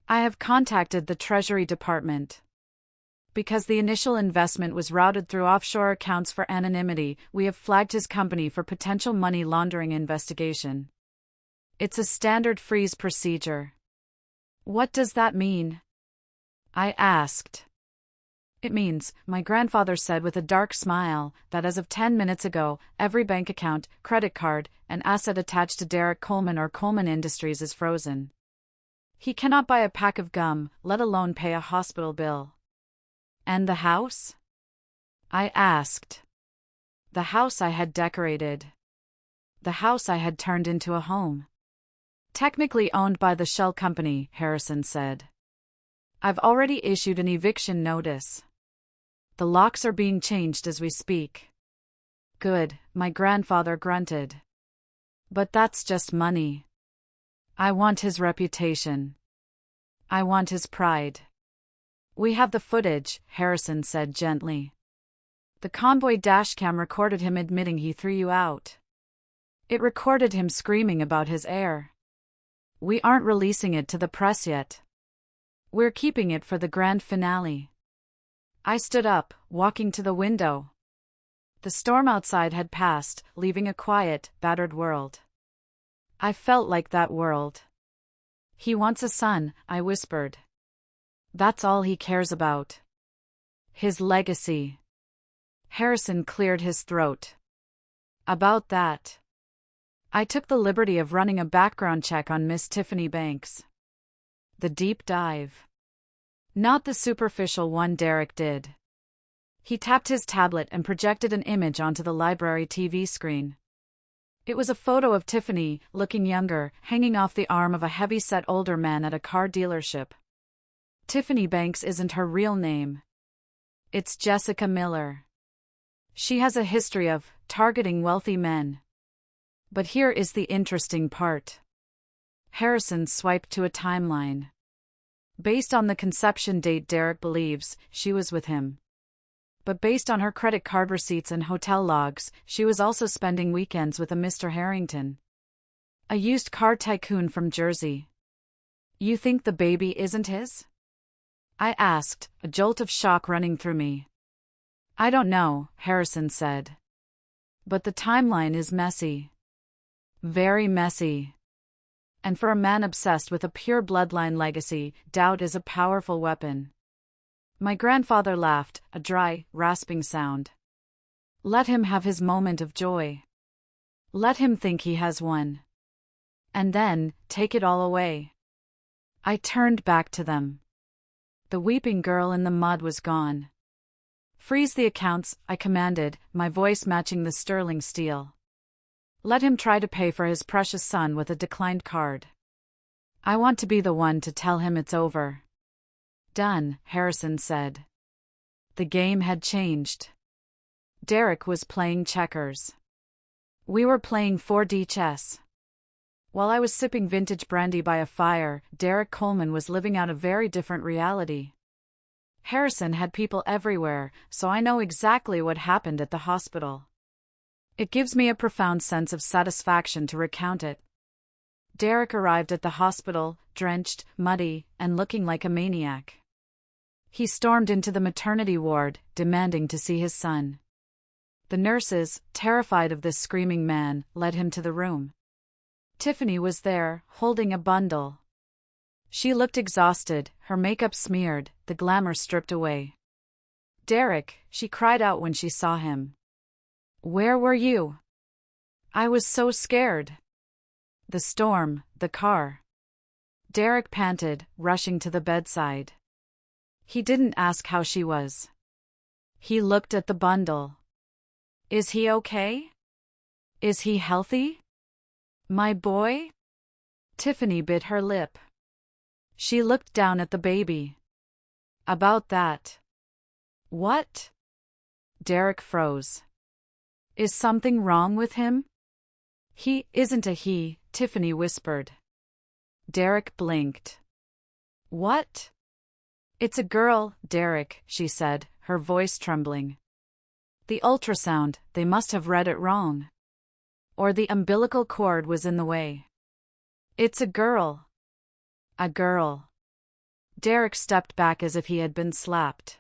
"I have contacted the Treasury Department. Because the initial investment was routed through offshore accounts for anonymity, we have flagged his company for potential money laundering investigation. It's a standard freeze procedure." "What does that mean?" I asked. "It means," my grandfather said with a dark smile, "that as of 10 minutes ago, every bank account, credit card, and asset attached to Derek Coleman or Coleman Industries is frozen. He cannot buy a pack of gum, let alone pay a hospital bill." "And the house?" I asked. The house I had decorated. The house I had turned into a home. "Technically owned by the shell company," Harrison said. "I've already issued an eviction notice. The locks are being changed as we speak." "Good," my grandfather grunted. "But that's just money. I want his reputation. I want his pride." "We have the footage," Harrison said gently. "The convoy dashcam recorded him admitting he threw you out. It recorded him screaming about his heir. We aren't releasing it to the press yet. We're keeping it for the grand finale." I stood up, walking to the window. The storm outside had passed, leaving a quiet, battered world. I felt like that world. "He wants a son," I whispered. "That's all he cares about. His legacy." Harrison cleared his throat. "About that." I took the liberty of running a background check on Miss Tiffany Banks. The deep dive. Not the superficial one Derek did. He tapped his tablet and projected an image onto the library TV screen. It was a photo of Tiffany, looking younger, hanging off the arm of a heavy-set older man at a car dealership. Tiffany Banks isn't her real name. It's Jessica Miller. She has a history of targeting wealthy men. But here is the interesting part. Harrison swiped to a timeline. Based on the conception date, Derek believes she was with him. But based on her credit card receipts and hotel logs, she was also spending weekends with a Mr. Harrington, a used car tycoon from Jersey. "You think the baby isn't his?" I asked, a jolt of shock running through me. "I don't know," Harrison said. "But the timeline is messy. Very messy. And for a man obsessed with a pure bloodline legacy, doubt is a powerful weapon. My grandfather laughed, a dry, rasping sound. Let him have his moment of joy. Let him think he has won. And then, take it all away. I turned back to them. The weeping girl in the mud was gone. Freeze the accounts, I commanded, my voice matching the sterling steel. Let him try to pay for his precious son with a declined card. I want to be the one to tell him it's over. Done, Harrison said. The game had changed. Derek was playing checkers. We were playing 4D chess. While I was sipping vintage brandy by a fire, Derek Coleman was living out a very different reality. Harrison had people everywhere, so I know exactly what happened at the hospital. It gives me a profound sense of satisfaction to recount it. Derek arrived at the hospital, drenched, muddy, and looking like a maniac. He stormed into the maternity ward, demanding to see his son. The nurses, terrified of this screaming man, led him to the room. Tiffany was there, holding a bundle. She looked exhausted, her makeup smeared, the glamour stripped away. Derek, she cried out when she saw him. Where were you? I was so scared. The storm, the car. Derek panted, rushing to the bedside. He didn't ask how she was. He looked at the bundle. Is he okay? Is he healthy? My boy? Tiffany bit her lip. She looked down at the baby. About that. What? Derek froze. Is something wrong with him? He isn't a he, Tiffany whispered. Derek blinked. What? It's a girl, Derek, she said, her voice trembling. The ultrasound, they must have read it wrong. Or the umbilical cord was in the way. It's a girl. A girl. Derek stepped back as if he had been slapped.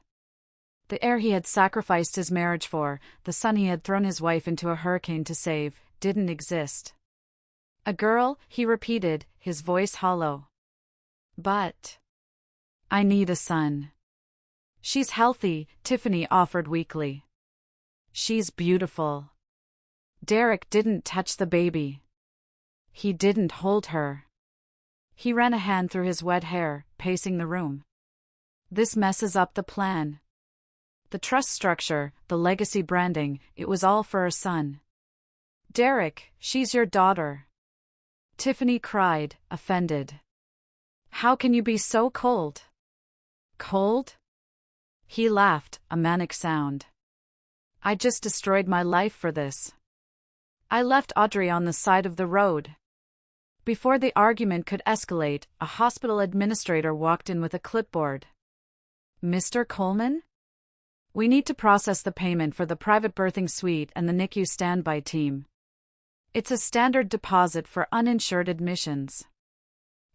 The heir he had sacrificed his marriage for, the son he had thrown his wife into a hurricane to save, didn't exist. A girl, he repeated, his voice hollow. But I need a son. She's healthy, Tiffany offered weakly. She's beautiful. Derek didn't touch the baby. He didn't hold her. He ran a hand through his wet hair, pacing the room. This messes up the plan. The trust structure, the legacy branding, it was all for her son. Derek, she's your daughter. Tiffany cried, offended. How can you be so cold? Cold? He laughed, a manic sound. I just destroyed my life for this. I left Audrey on the side of the road. Before the argument could escalate, a hospital administrator walked in with a clipboard. Mr. Coleman? We need to process the payment for the private birthing suite and the NICU standby team. It's a standard deposit for uninsured admissions.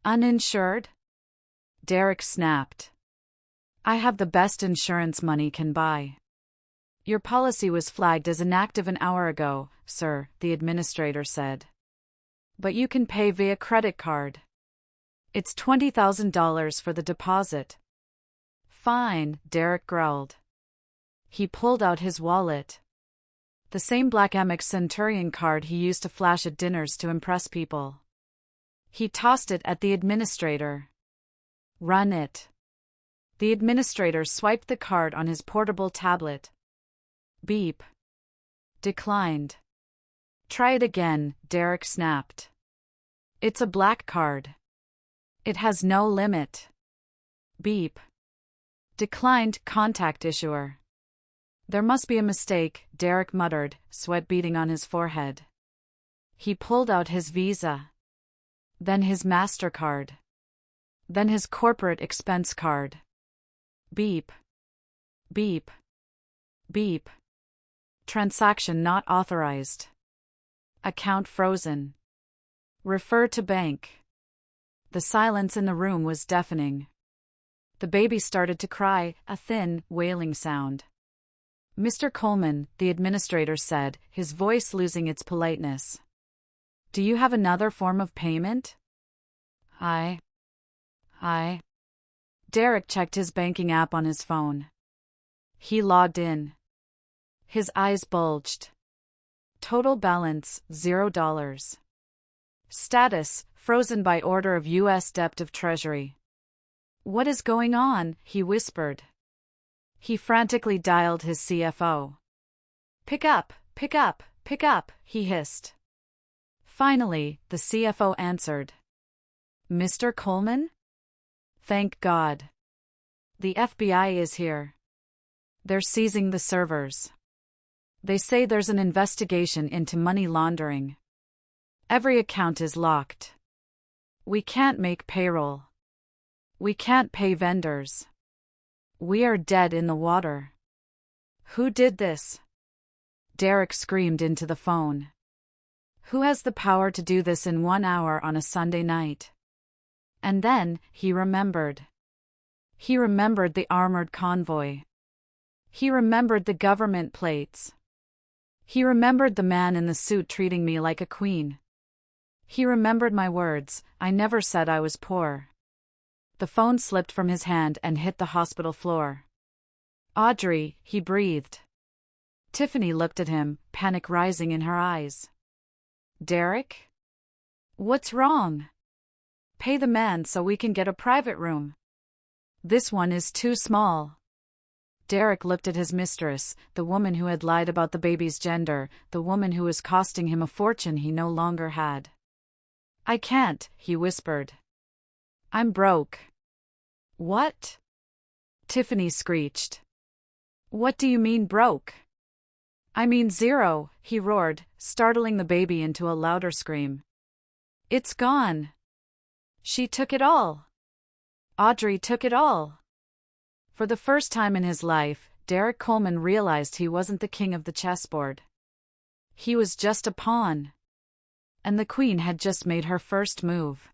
Uninsured? Derek snapped. I have the best insurance money can buy. Your policy was flagged as inactive an hour ago, sir, the administrator said. But you can pay via credit card. It's $20,000 for the deposit. Fine, Derek growled. He pulled out his wallet. The same black Amex Centurion card he used to flash at dinners to impress people. He tossed it at the administrator. Run it. The administrator swiped the card on his portable tablet. Beep. Declined. Try it again, Derek snapped. It's a black card. It has no limit. Beep. Declined, contact issuer. There must be a mistake, Derek muttered, sweat beading on his forehead. He pulled out his Visa. Then his MasterCard. Then his corporate expense card. Beep. Beep. Beep. Transaction not authorized. Account frozen. Refer to bank. The silence in the room was deafening. The baby started to cry, a thin, wailing sound. Mr. Coleman, the administrator said, his voice losing its politeness. Do you have another form of payment? I. Derek checked his banking app on his phone. He logged in. His eyes bulged. Total balance, $0. Status, frozen by order of U.S. Dept of Treasury. What is going on? He whispered. He frantically dialed his CFO. Pick up, pick up, pick up, he hissed. Finally, the CFO answered. Mr. Coleman? Thank God. The FBI is here. They're seizing the servers. They say there's an investigation into money laundering. Every account is locked. We can't make payroll. We can't pay vendors. We are dead in the water. Who did this? Derek screamed into the phone. Who has the power to do this in 1 hour on a Sunday night? And then, he remembered. He remembered the armored convoy. He remembered the government plates. He remembered the man in the suit treating me like a queen. He remembered my words, I never said I was poor. The phone slipped from his hand and hit the hospital floor. Audrey, he breathed. Tiffany looked at him, panic rising in her eyes. Derek? What's wrong? Pay the man so we can get a private room. This one is too small. Derek looked at his mistress, the woman who had lied about the baby's gender, the woman who was costing him a fortune he no longer had. I can't, he whispered. I'm broke. What? Tiffany screeched. What do you mean broke? I mean zero, he roared, startling the baby into a louder scream. It's gone. She took it all. Audrey took it all. For the first time in his life, Derek Coleman realized he wasn't the king of the chessboard. He was just a pawn. And the queen had just made her first move.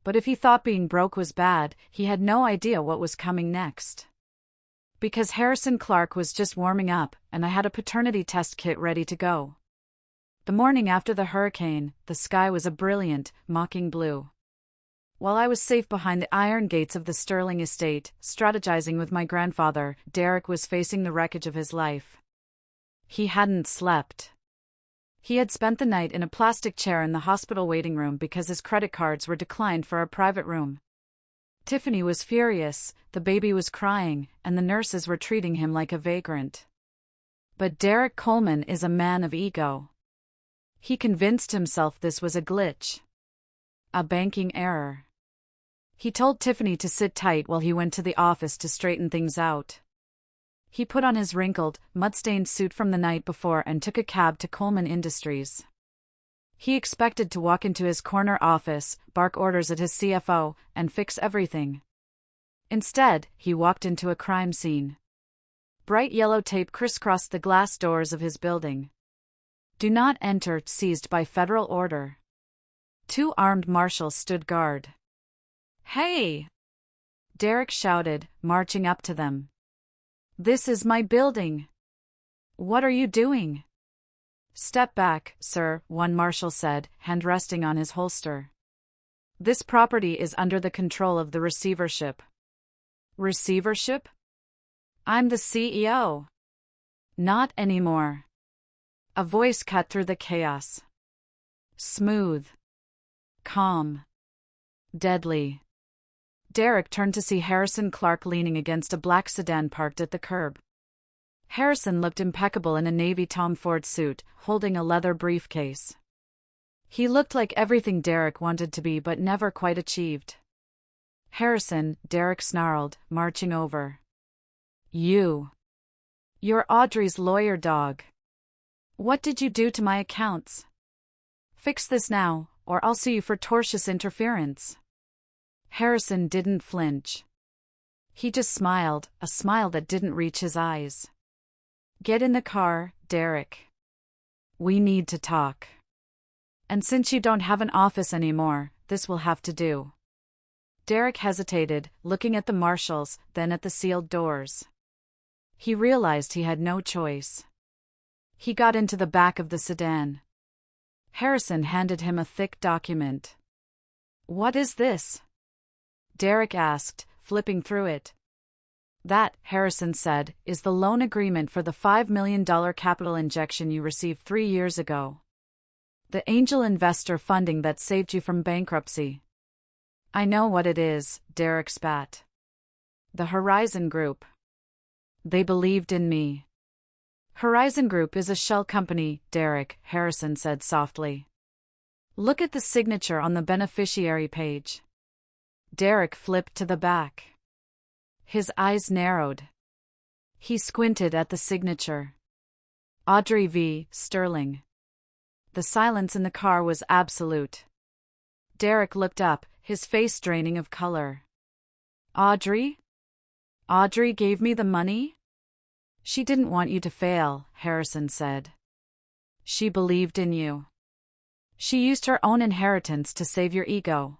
But if he thought being broke was bad, he had no idea what was coming next. Because Harrison Clark was just warming up, and I had a paternity test kit ready to go. The morning after the hurricane, the sky was a brilliant, mocking blue. While I was safe behind the iron gates of the Sterling estate, strategizing with my grandfather, Derek was facing the wreckage of his life. He hadn't slept. He had spent the night in a plastic chair in the hospital waiting room because his credit cards were declined for a private room. Tiffany was furious, the baby was crying, and the nurses were treating him like a vagrant. But Derek Coleman is a man of ego. He convinced himself this was a glitch. A banking error. He told Tiffany to sit tight while he went to the office to straighten things out. He put on his wrinkled, mud-stained suit from the night before and took a cab to Coleman Industries. He expected to walk into his corner office, bark orders at his CFO, and fix everything. Instead, he walked into a crime scene. Bright yellow tape crisscrossed the glass doors of his building. Do not enter, seized by federal order. 2 armed marshals stood guard. Hey! Derek shouted, marching up to them. This is my building. What are you doing? Step back, sir, one marshal said, hand resting on his holster. This property is under the control of the receivership. Receivership? I'm the CEO. Not anymore. A voice cut through the chaos. Smooth. Calm. Deadly. Derek turned to see Harrison Clark leaning against a black sedan parked at the curb. Harrison looked impeccable in a navy Tom Ford suit, holding a leather briefcase. He looked like everything Derek wanted to be but never quite achieved. Harrison, Derek snarled, marching over. You're Audrey's lawyer dog. What did you do to my accounts? Fix this now, or I'll sue you for tortious interference. Harrison didn't flinch. He just smiled, a smile that didn't reach his eyes. Get in the car, Derek. We need to talk. And since you don't have an office anymore, this will have to do. Derek hesitated, looking at the marshals, then at the sealed doors. He realized he had no choice. He got into the back of the sedan. Harrison handed him a thick document. What is this? Derek asked, flipping through it. That, Harrison said, is the loan agreement for the $5 million capital injection you received 3 years ago. The angel investor funding that saved you from bankruptcy. I know what it is, Derek spat. The Horizon Group. They believed in me. Horizon Group is a shell company, Derek, Harrison said softly. Look at the signature on the beneficiary page. Derek flipped to the back. His eyes narrowed. He squinted at the signature. Audrey V. Sterling. The silence in the car was absolute. Derek looked up, his face draining of color. Audrey? Audrey gave me the money? She didn't want you to fail, Harrison said. She believed in you. She used her own inheritance to save your ego.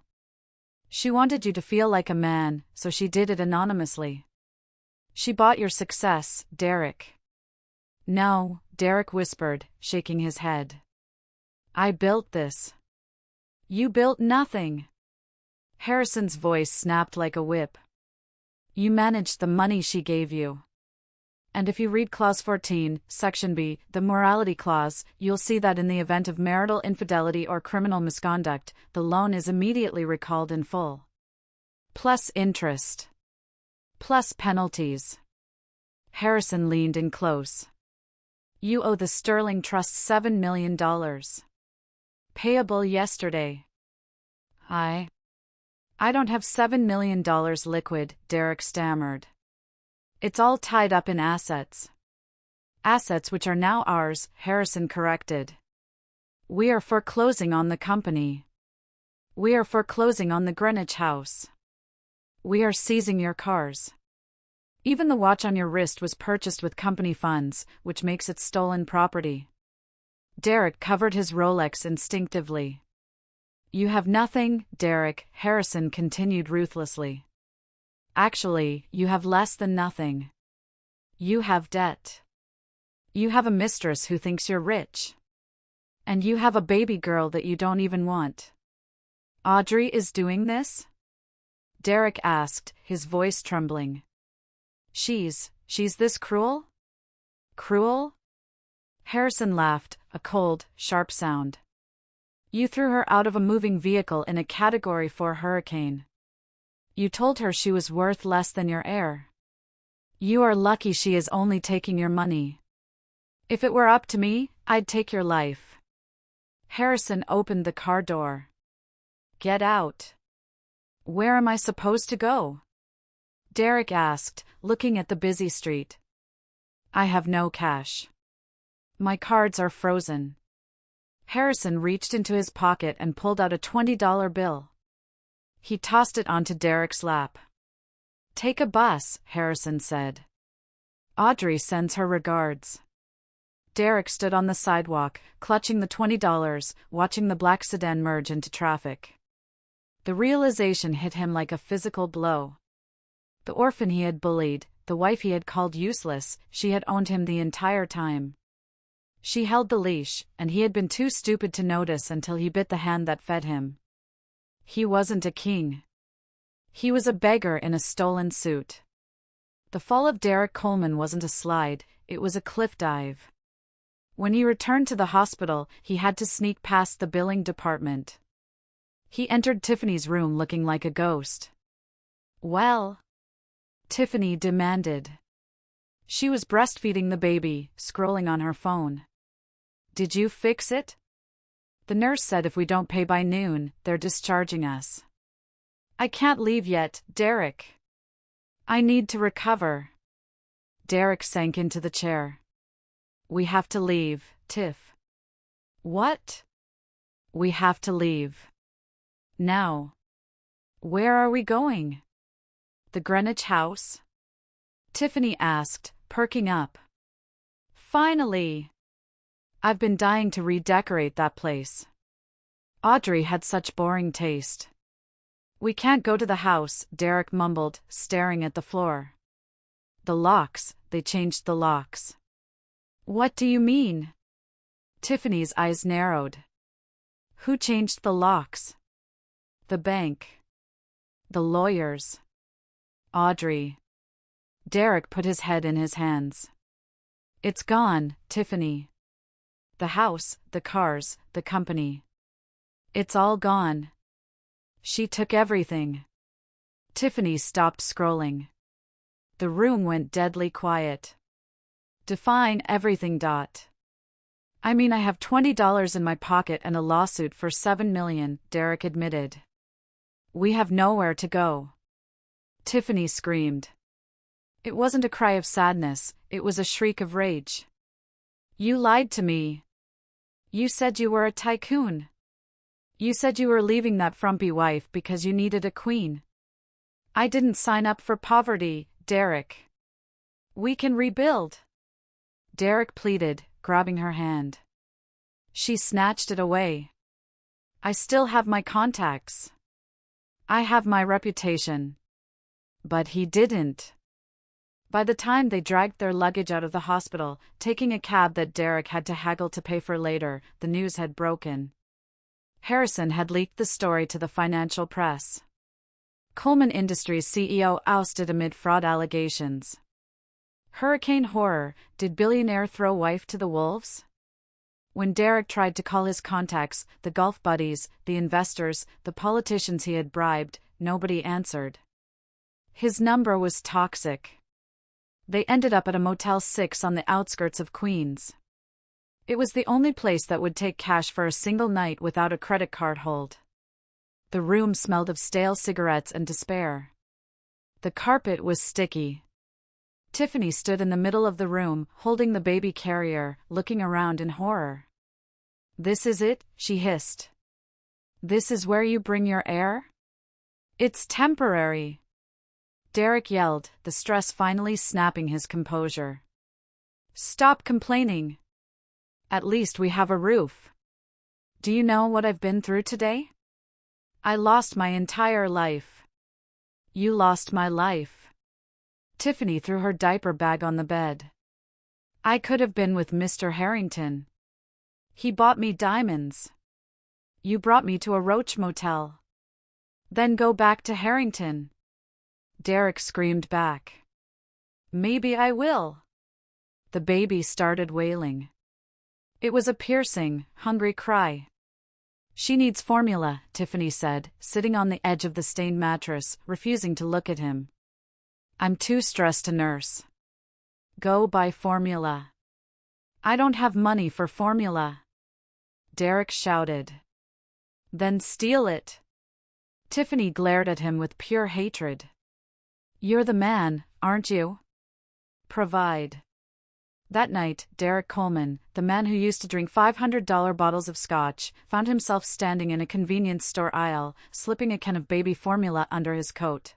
She wanted you to feel like a man, so she did it anonymously. She bought your success, Derek. No, Derek whispered, shaking his head. I built this. You built nothing. Harrison's voice snapped like a whip. You managed the money she gave you. And if you read Clause 14, Section B, the Morality Clause, you'll see that in the event of marital infidelity or criminal misconduct, the loan is immediately recalled in full. Plus interest. Plus penalties. Harrison leaned in close. You owe the Sterling Trust $7 million. Payable yesterday. I don't have $7 million liquid, Derek stammered. It's all tied up in assets. Assets which are now ours, Harrison corrected. We are foreclosing on the company. We are foreclosing on the Greenwich house. We are seizing your cars. Even the watch on your wrist was purchased with company funds, which makes it stolen property. Derek covered his Rolex instinctively. You have nothing, Derek, Harrison continued ruthlessly. Actually, you have less than nothing. You have debt. You have a mistress who thinks you're rich. And you have a baby girl that you don't even want. Audrey is doing this? Derek asked, his voice trembling. She's this cruel? Cruel? Harrison laughed, a cold, sharp sound. You threw her out of a moving vehicle in a Category 4 hurricane. You told her she was worth less than your heir. You are lucky she is only taking your money. If it were up to me, I'd take your life. Harrison opened the car door. Get out. Where am I supposed to go? Derek asked, looking at the busy street. I have no cash. My cards are frozen. Harrison reached into his pocket and pulled out a $20 bill. He tossed it onto Derek's lap. Take a bus, Harrison said. Audrey sends her regards. Derek stood on the sidewalk, clutching the $20, watching the black sedan merge into traffic. The realization hit him like a physical blow. The orphan he had bullied, the wife he had called useless, she had owned him the entire time. She held the leash, and he had been too stupid to notice until he bit the hand that fed him. He wasn't a king. He was a beggar in a stolen suit. The fall of Derek Coleman wasn't a slide, it was a cliff dive. When he returned to the hospital, he had to sneak past the billing department. He entered Tiffany's room looking like a ghost. Well? Tiffany demanded. She was breastfeeding the baby, scrolling on her phone. Did you fix it? The nurse said if we don't pay by noon, they're discharging us. I can't leave yet, Derek. I need to recover. Derek sank into the chair. We have to leave, Tiff. What? We have to leave. Now. Where are we going? The Greenwich house? Tiffany asked, perking up. Finally! I've been dying to redecorate that place. Audrey had such boring taste. We can't go to the house, Derek mumbled, staring at the floor. The locks, they changed the locks. What do you mean? Tiffany's eyes narrowed. Who changed the locks? The bank. The lawyers. Audrey. Derek put his head in his hands. It's gone, Tiffany. The house, the cars, the company. It's all gone. She took everything. Tiffany stopped scrolling. The room went deadly quiet. Define everything. I mean, I have $20 in my pocket and a lawsuit for $7 million, Derek admitted. We have nowhere to go. Tiffany screamed. It wasn't a cry of sadness, it was a shriek of rage. You lied to me. You said you were a tycoon. You said you were leaving that frumpy wife because you needed a queen. I didn't sign up for poverty, Derek. We can rebuild. Derek pleaded, grabbing her hand. She snatched it away. I still have my contacts. I have my reputation. But he didn't. By the time they dragged their luggage out of the hospital, taking a cab that Derek had to haggle to pay for later, the news had broken. Harrison had leaked the story to the financial press. Coleman Industries CEO ousted amid fraud allegations. Hurricane horror, did billionaire throw wife to the wolves? When Derek tried to call his contacts, the golf buddies, the investors, the politicians he had bribed, nobody answered. His number was toxic. They ended up at a Motel 6 on the outskirts of Queens. It was the only place that would take cash for a single night without a credit card hold. The room smelled of stale cigarettes and despair. The carpet was sticky. Tiffany stood in the middle of the room, holding the baby carrier, looking around in horror. This is it, she hissed. This is where you bring your heir? It's temporary. Derek yelled, the stress finally snapping his composure. Stop complaining. At least we have a roof. Do you know what I've been through today? I lost my entire life. You lost my life. Tiffany threw her diaper bag on the bed. I could have been with Mr. Harrington. He bought me diamonds. You brought me to a roach motel. Then go back to Harrington. Derek screamed back. Maybe I will. The baby started wailing. It was a piercing, hungry cry. She needs formula, Tiffany said, sitting on the edge of the stained mattress, refusing to look at him. I'm too stressed to nurse. Go buy formula. I don't have money for formula. Derek shouted. Then steal it. Tiffany glared at him with pure hatred. You're the man, aren't you? Provide. That night, Derek Coleman, the man who used to drink $500 bottles of scotch, found himself standing in a convenience store aisle, slipping a can of baby formula under his coat.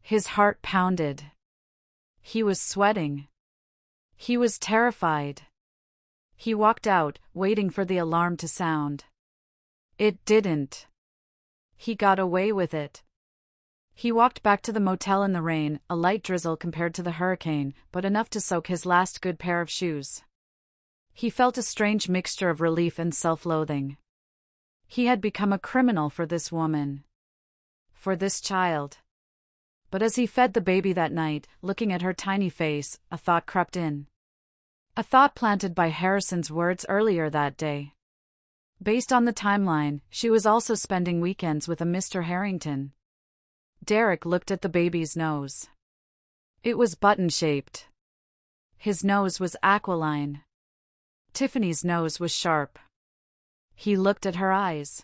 His heart pounded. He was sweating. He was terrified. He walked out, waiting for the alarm to sound. It didn't. He got away with it. He walked back to the motel in the rain, a light drizzle compared to the hurricane, but enough to soak his last good pair of shoes. He felt a strange mixture of relief and self-loathing. He had become a criminal for this woman. For this child. But as he fed the baby that night, looking at her tiny face, a thought crept in. A thought planted by Harrison's words earlier that day. Based on the timeline, she was also spending weekends with a Mr. Harrington. Derek looked at the baby's nose. It was button-shaped. His nose was aquiline. Tiffany's nose was sharp. He looked at her eyes.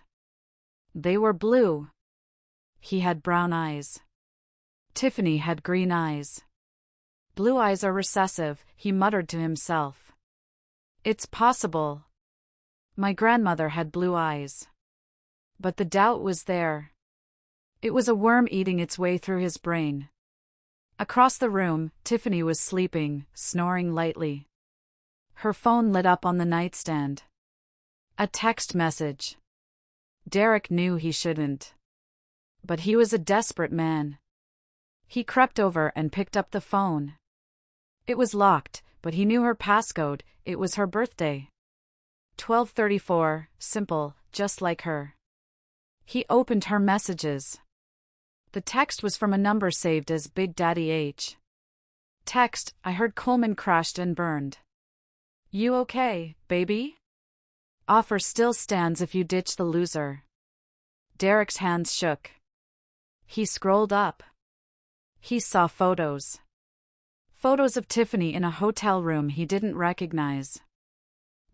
They were blue. He had brown eyes. Tiffany had green eyes. Blue eyes are recessive, he muttered to himself. It's possible. My grandmother had blue eyes. But the doubt was there. It was a worm eating its way through his brain. Across the room, Tiffany was sleeping, snoring lightly. Her phone lit up on the nightstand. A text message. Derek knew he shouldn't. But he was a desperate man. He crept over and picked up the phone. It was locked, but he knew her passcode. It was her birthday. 12:34, simple, just like her. He opened her messages. The text was from a number saved as Big Daddy H. Text, I heard Coleman crashed and burned. You okay, baby? Offer still stands if you ditch the loser. Derek's hands shook. He scrolled up. He saw photos. Photos of Tiffany in a hotel room he didn't recognize.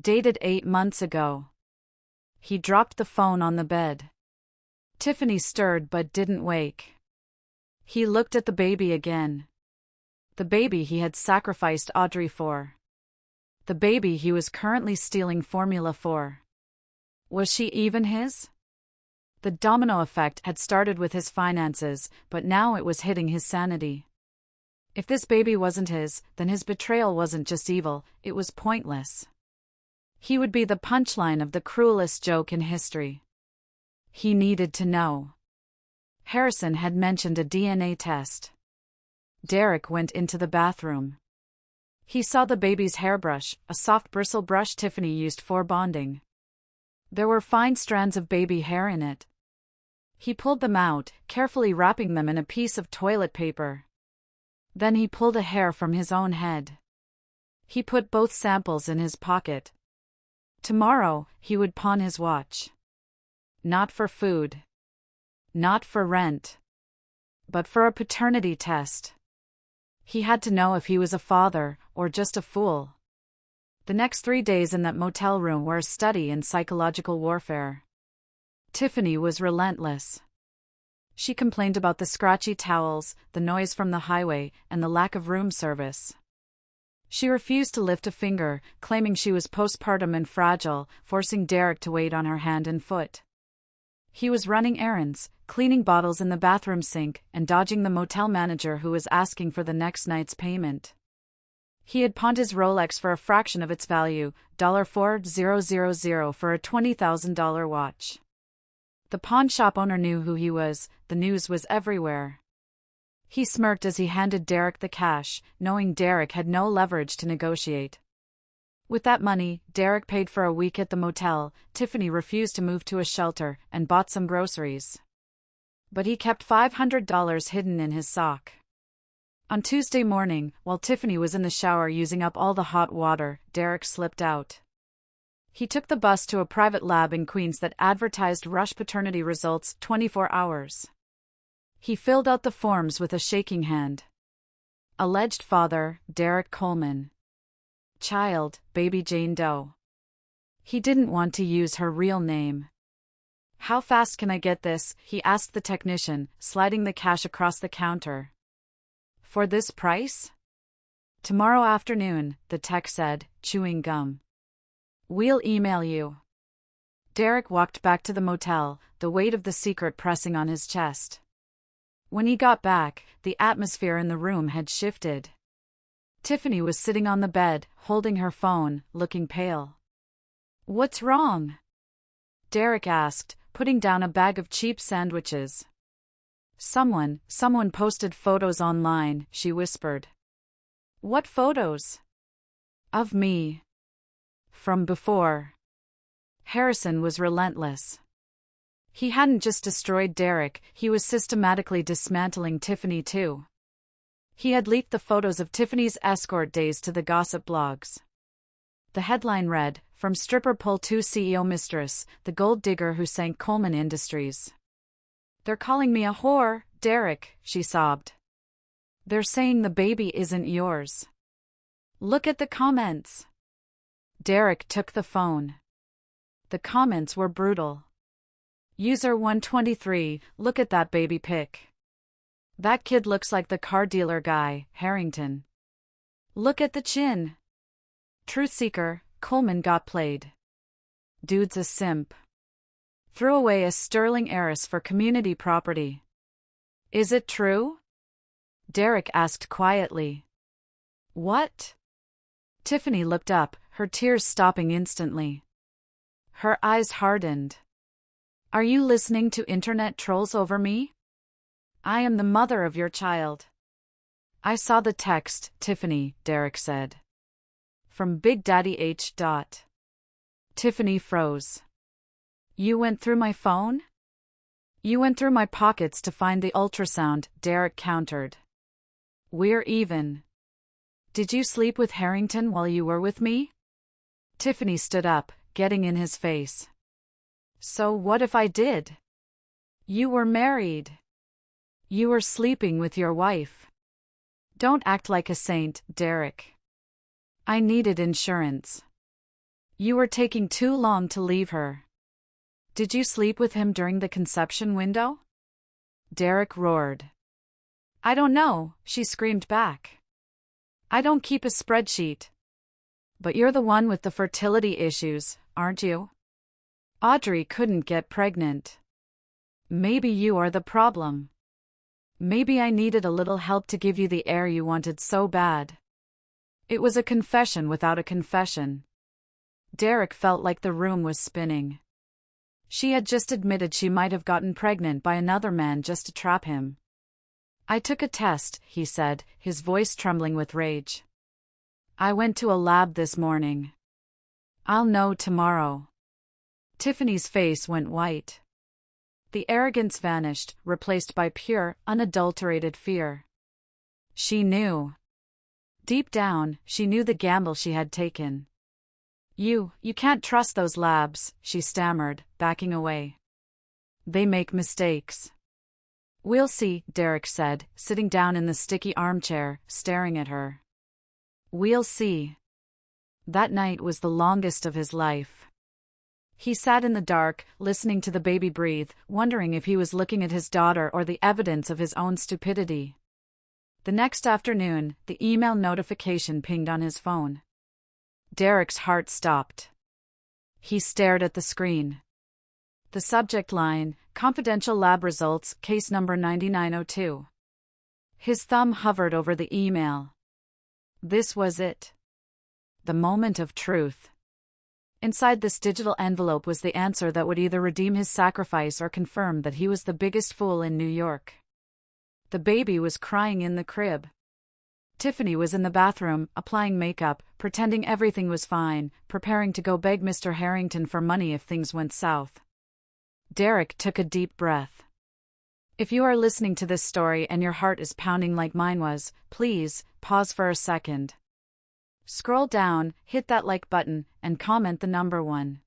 Dated 8 months ago. He dropped the phone on the bed. Tiffany stirred but didn't wake. He looked at the baby again. The baby he had sacrificed Audrey for. The baby he was currently stealing formula for. Was she even his? The domino effect had started with his finances, but now it was hitting his sanity. If this baby wasn't his, then his betrayal wasn't just evil, it was pointless. He would be the punchline of the cruelest joke in history. He needed to know. Harrison had mentioned a DNA test. Derek went into the bathroom. He saw the baby's hairbrush, a soft bristle brush Tiffany used for bonding. There were fine strands of baby hair in it. He pulled them out, carefully wrapping them in a piece of toilet paper. Then he pulled a hair from his own head. He put both samples in his pocket. Tomorrow, he would pawn his watch. Not for food. Not for rent. But for a paternity test. He had to know if he was a father, or just a fool. The next 3 days in that motel room were a study in psychological warfare. Tiffany was relentless. She complained about the scratchy towels, the noise from the highway, and the lack of room service. She refused to lift a finger, claiming she was postpartum and fragile, forcing Derek to wait on her hand and foot. He was running errands, cleaning bottles in the bathroom sink, and dodging the motel manager who was asking for the next night's payment. He had pawned his Rolex for a fraction of its value, $4,000 for a $20,000 watch. The pawn shop owner knew who he was, the news was everywhere. He smirked as he handed Derek the cash, knowing Derek had no leverage to negotiate. With that money, Derek paid for a week at the motel. Tiffany refused to move to a shelter, and bought some groceries. But he kept $500 hidden in his sock. On Tuesday morning, while Tiffany was in the shower using up all the hot water, Derek slipped out. He took the bus to a private lab in Queens that advertised rush paternity results 24 hours. He filled out the forms with a shaking hand. Alleged father, Derek Coleman. Child, baby Jane Doe. He didn't want to use her real name. How fast can I get this? He asked the technician, sliding the cash across the counter. For this price? Tomorrow afternoon, the tech said, chewing gum. We'll email you. Derek walked back to the motel, the weight of the secret pressing on his chest. When he got back, the atmosphere in the room had shifted. Tiffany was sitting on the bed, holding her phone, looking pale. What's wrong? Derek asked, putting down a bag of cheap sandwiches. Someone posted photos online, she whispered. What photos? Of me. From before. Harrison was relentless. He hadn't just destroyed Derek, he was systematically dismantling Tiffany too. He had leaked the photos of Tiffany's escort days to the gossip blogs. The headline read, From Stripper Pole to CEO Mistress, the gold digger who sank Coleman Industries. They're calling me a whore, Derek, she sobbed. They're saying the baby isn't yours. Look at the comments. Derek took the phone. The comments were brutal. User 123, look at that baby pic. That kid looks like the car dealer guy, Harrington. Look at the chin. Truth seeker, Coleman got played. Dude's a simp. Threw away a sterling heiress for community property. Is it true? Derek asked quietly. What? Tiffany looked up, her tears stopping instantly. Her eyes hardened. Are you listening to internet trolls over me? I am the mother of your child. I saw the text, Tiffany, Derek said. From Big Daddy H. Tiffany froze. You went through my phone? You went through my pockets to find the ultrasound, Derek countered. We're even. Did you sleep with Harrington while you were with me? Tiffany stood up, getting in his face. So what if I did? You were married. You were sleeping with your wife. Don't act like a saint, Derek. I needed insurance. You were taking too long to leave her. Did you sleep with him during the conception window? Derek roared. I don't know, she screamed back. I don't keep a spreadsheet. But you're the one with the fertility issues, aren't you? Audrey couldn't get pregnant. Maybe you are the problem. Maybe I needed a little help to give you the heir you wanted so bad. It was a confession without a confession. Derek felt like the room was spinning. She had just admitted she might have gotten pregnant by another man just to trap him. I took a test, he said, his voice trembling with rage. I went to a lab this morning. I'll know tomorrow. Tiffany's face went white. The arrogance vanished, replaced by pure, unadulterated fear. She knew. Deep down, she knew the gamble she had taken. You can't trust those labs, she stammered, backing away. They make mistakes. We'll see, Derek said, sitting down in the sticky armchair, staring at her. We'll see. That night was the longest of his life. He sat in the dark, listening to the baby breathe, wondering if he was looking at his daughter or the evidence of his own stupidity. The next afternoon, the email notification pinged on his phone. Derek's heart stopped. He stared at the screen. The subject line, Confidential Lab Results, Case Number 9902. His thumb hovered over the email. This was it. The moment of truth. Inside this digital envelope was the answer that would either redeem his sacrifice or confirm that he was the biggest fool in New York. The baby was crying in the crib. Tiffany was in the bathroom, applying makeup, pretending everything was fine, preparing to go beg Mr. Harrington for money if things went south. Derek took a deep breath. If you are listening to this story and your heart is pounding like mine was, please, pause for a second. Scroll down, hit that like button, and comment the number 1.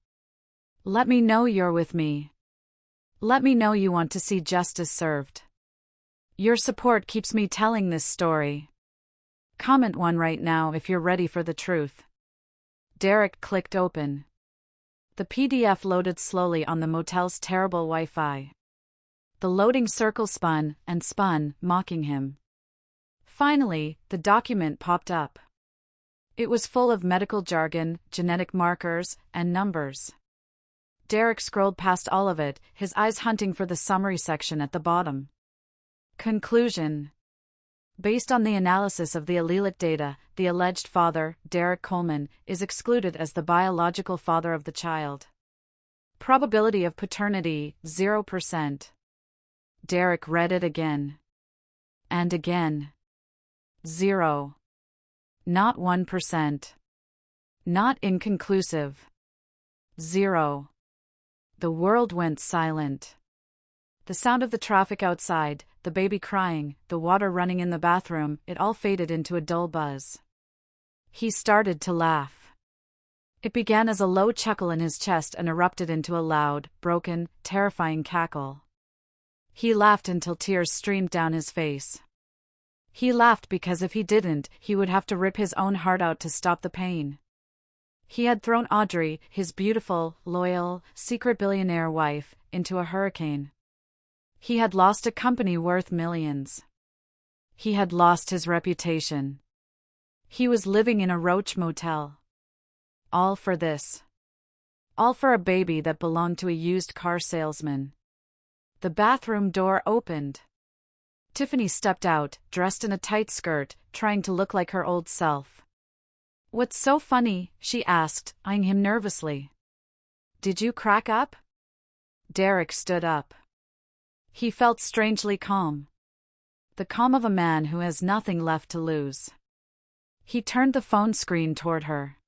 Let me know you're with me. Let me know you want to see justice served. Your support keeps me telling this story. Comment 1 right now if you're ready for the truth. Derek clicked open. The PDF loaded slowly on the motel's terrible Wi-Fi. The loading circle spun and spun, mocking him. Finally, the document popped up. It was full of medical jargon, genetic markers, and numbers. Derek scrolled past all of it, his eyes hunting for the summary section at the bottom. Conclusion. Based on the analysis of the allelic data, the alleged father, Derek Coleman, is excluded as the biological father of the child. Probability of paternity, 0%. Derek read it again. And again. 0. Not 1%. Not inconclusive. 0. The world went silent. The sound of the traffic outside, the baby crying, the water running in the bathroom, it all faded into a dull buzz. He started to laugh. It began as a low chuckle in his chest and erupted into a loud, broken, terrifying cackle. He laughed until tears streamed down his face. He laughed because if he didn't, he would have to rip his own heart out to stop the pain. He had thrown Audrey, his beautiful, loyal, secret billionaire wife, into a hurricane. He had lost a company worth millions. He had lost his reputation. He was living in a roach motel. All for this. All for a baby that belonged to a used car salesman. The bathroom door opened. Tiffany stepped out, dressed in a tight skirt, trying to look like her old self. "What's so funny?" she asked, eyeing him nervously. "Did you crack up?" Derek stood up. He felt strangely calm. The calm of a man who has nothing left to lose. He turned the phone screen toward her.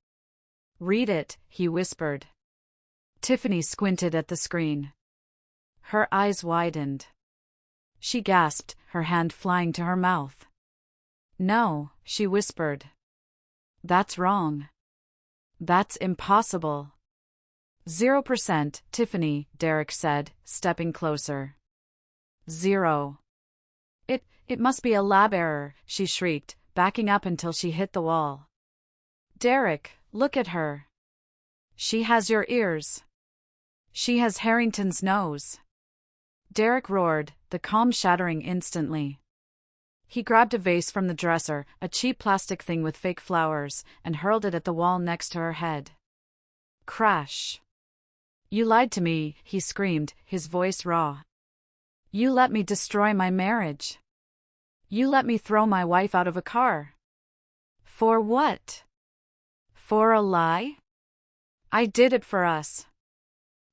"Read it," he whispered. Tiffany squinted at the screen. Her eyes widened. She gasped, her hand flying to her mouth. "No," she whispered. "That's wrong. That's impossible." 0%, Tiffany, Derek said, stepping closer. 0. It must be a lab error, she shrieked, backing up until she hit the wall. "Derek, look at her. She has your ears. She has Harrington's nose." Derek roared, the calm shattering instantly. He grabbed a vase from the dresser, a cheap plastic thing with fake flowers, and hurled it at the wall next to her head. Crash. "You lied to me," he screamed, his voice raw. "You let me destroy my marriage. You let me throw my wife out of a car. For what? For a lie? I did it for us."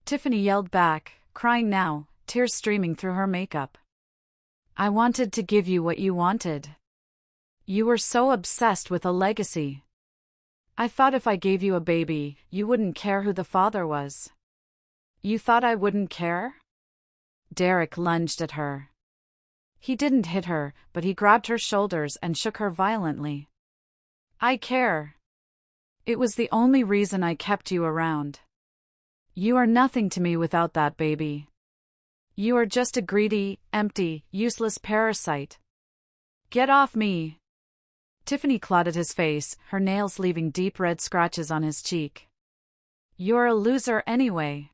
Tiffany yelled back, crying now, tears streaming through her makeup. "I wanted to give you what you wanted. You were so obsessed with a legacy. I thought if I gave you a baby, you wouldn't care who the father was. You thought I wouldn't care?" Derek lunged at her. He didn't hit her, but he grabbed her shoulders and shook her violently. "I care. It was the only reason I kept you around. You are nothing to me without that baby. You are just a greedy, empty, useless parasite. Get off me." Tiffany clawed at his face, her nails leaving deep red scratches on his cheek. "You're a loser anyway.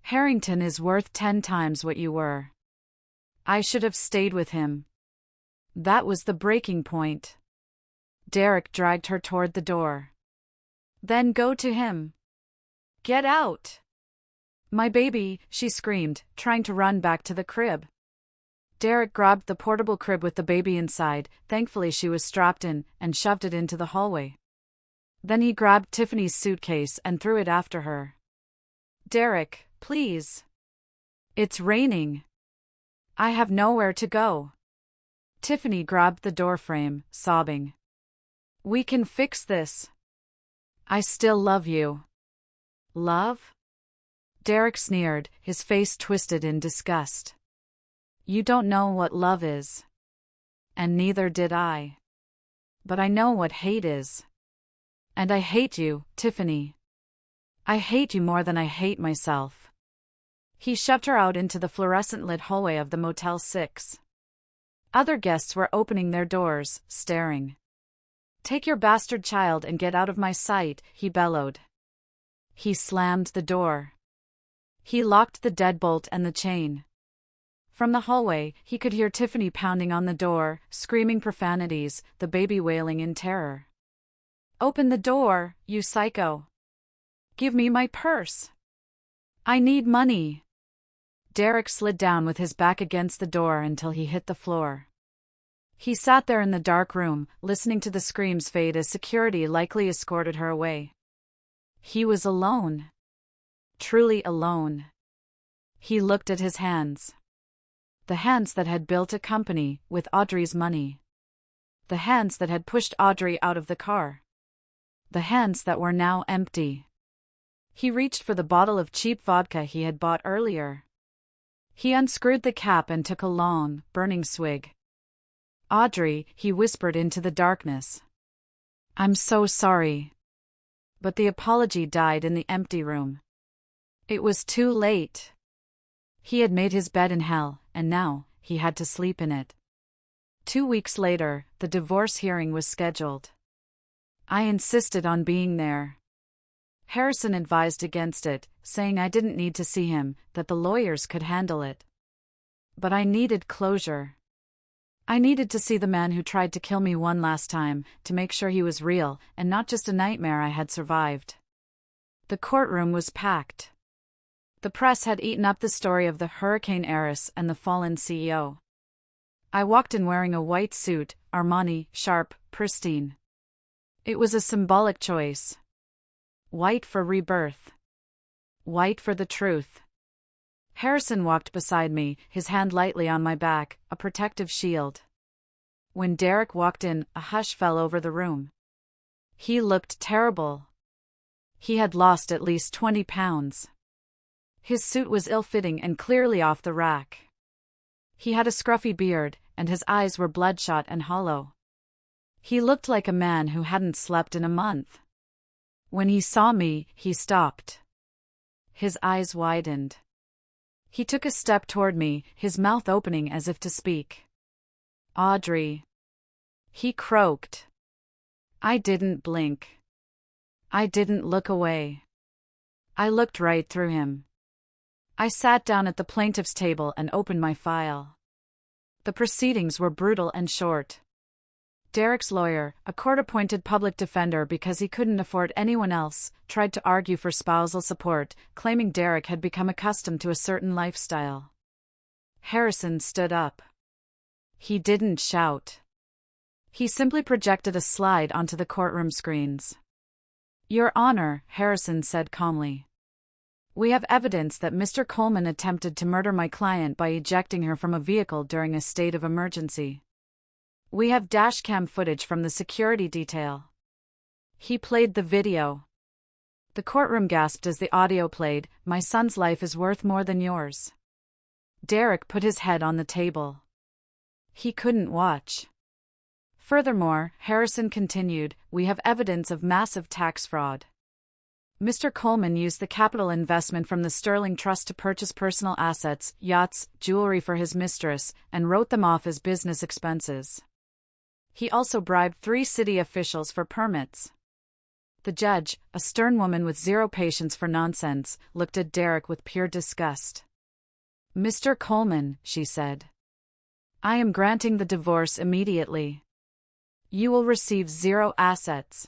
Harrington is worth 10 times what you were. I should have stayed with him. That was the breaking point." Derek dragged her toward the door. "Then go to him. Get out." "My baby," she screamed, trying to run back to the crib. Derek grabbed the portable crib with the baby inside, thankfully she was strapped in, and shoved it into the hallway. Then he grabbed Tiffany's suitcase and threw it after her. "Derek, please. It's raining. I have nowhere to go." Tiffany grabbed the doorframe, sobbing. "We can fix this. I still love you." "Love?" Derek sneered, his face twisted in disgust. "You don't know what love is. And neither did I. But I know what hate is. And I hate you, Tiffany. I hate you more than I hate myself." He shoved her out into the fluorescent-lit hallway of the Motel 6. Other guests were opening their doors, staring. "Take your bastard child and get out of my sight," he bellowed. He slammed the door. He locked the deadbolt and the chain. From the hallway, he could hear Tiffany pounding on the door, screaming profanities, the baby wailing in terror. "Open the door, you psycho. Give me my purse. I need money." Derek slid down with his back against the door until he hit the floor. He sat there in the dark room, listening to the screams fade as security likely escorted her away. He was alone. Truly alone. He looked at his hands. The hands that had built a company with Audrey's money. The hands that had pushed Audrey out of the car. The hands that were now empty. He reached for the bottle of cheap vodka he had bought earlier. He unscrewed the cap and took a long, burning swig. "Audrey," he whispered into the darkness. "I'm so sorry." But the apology died in the empty room. It was too late. He had made his bed in hell, and now, he had to sleep in it. 2 weeks later, the divorce hearing was scheduled. I insisted on being there. Harrison advised against it, saying I didn't need to see him, that the lawyers could handle it. But I needed closure. I needed to see the man who tried to kill me one last time, to make sure he was real, and not just a nightmare I had survived. The courtroom was packed. The press had eaten up the story of the hurricane heiress and the fallen CEO. I walked in wearing a white suit, Armani, sharp, pristine. It was a symbolic choice. White for rebirth. White for the truth. Harrison walked beside me, his hand lightly on my back, a protective shield. When Derek walked in, a hush fell over the room. He looked terrible. He had lost at least 20 pounds. His suit was ill-fitting and clearly off the rack. He had a scruffy beard, and his eyes were bloodshot and hollow. He looked like a man who hadn't slept in a month. When he saw me, he stopped. His eyes widened. He took a step toward me, his mouth opening as if to speak. "Audrey," he croaked. I didn't blink. I didn't look away. I looked right through him. I sat down at the plaintiff's table and opened my file. The proceedings were brutal and short. Derek's lawyer, a court-appointed public defender because he couldn't afford anyone else, tried to argue for spousal support, claiming Derek had become accustomed to a certain lifestyle. Harrison stood up. He didn't shout. He simply projected a slide onto the courtroom screens. "Your Honor," Harrison said calmly. "We have evidence that Mr. Coleman attempted to murder my client by ejecting her from a vehicle during a state of emergency. We have dashcam footage from the security detail." He played the video. The courtroom gasped as the audio played. "My son's life is worth more than yours." Derek put his head on the table. He couldn't watch. Furthermore, Harrison continued, "We have evidence of massive tax fraud. Mr. Coleman used the capital investment from the Sterling Trust to purchase personal assets, yachts, jewelry for his mistress, and wrote them off as business expenses. He also bribed 3 city officials for permits." The judge, a stern woman with zero patience for nonsense, looked at Derek with pure disgust. "Mr. Coleman," she said, "I am granting the divorce immediately. You will receive 0 assets.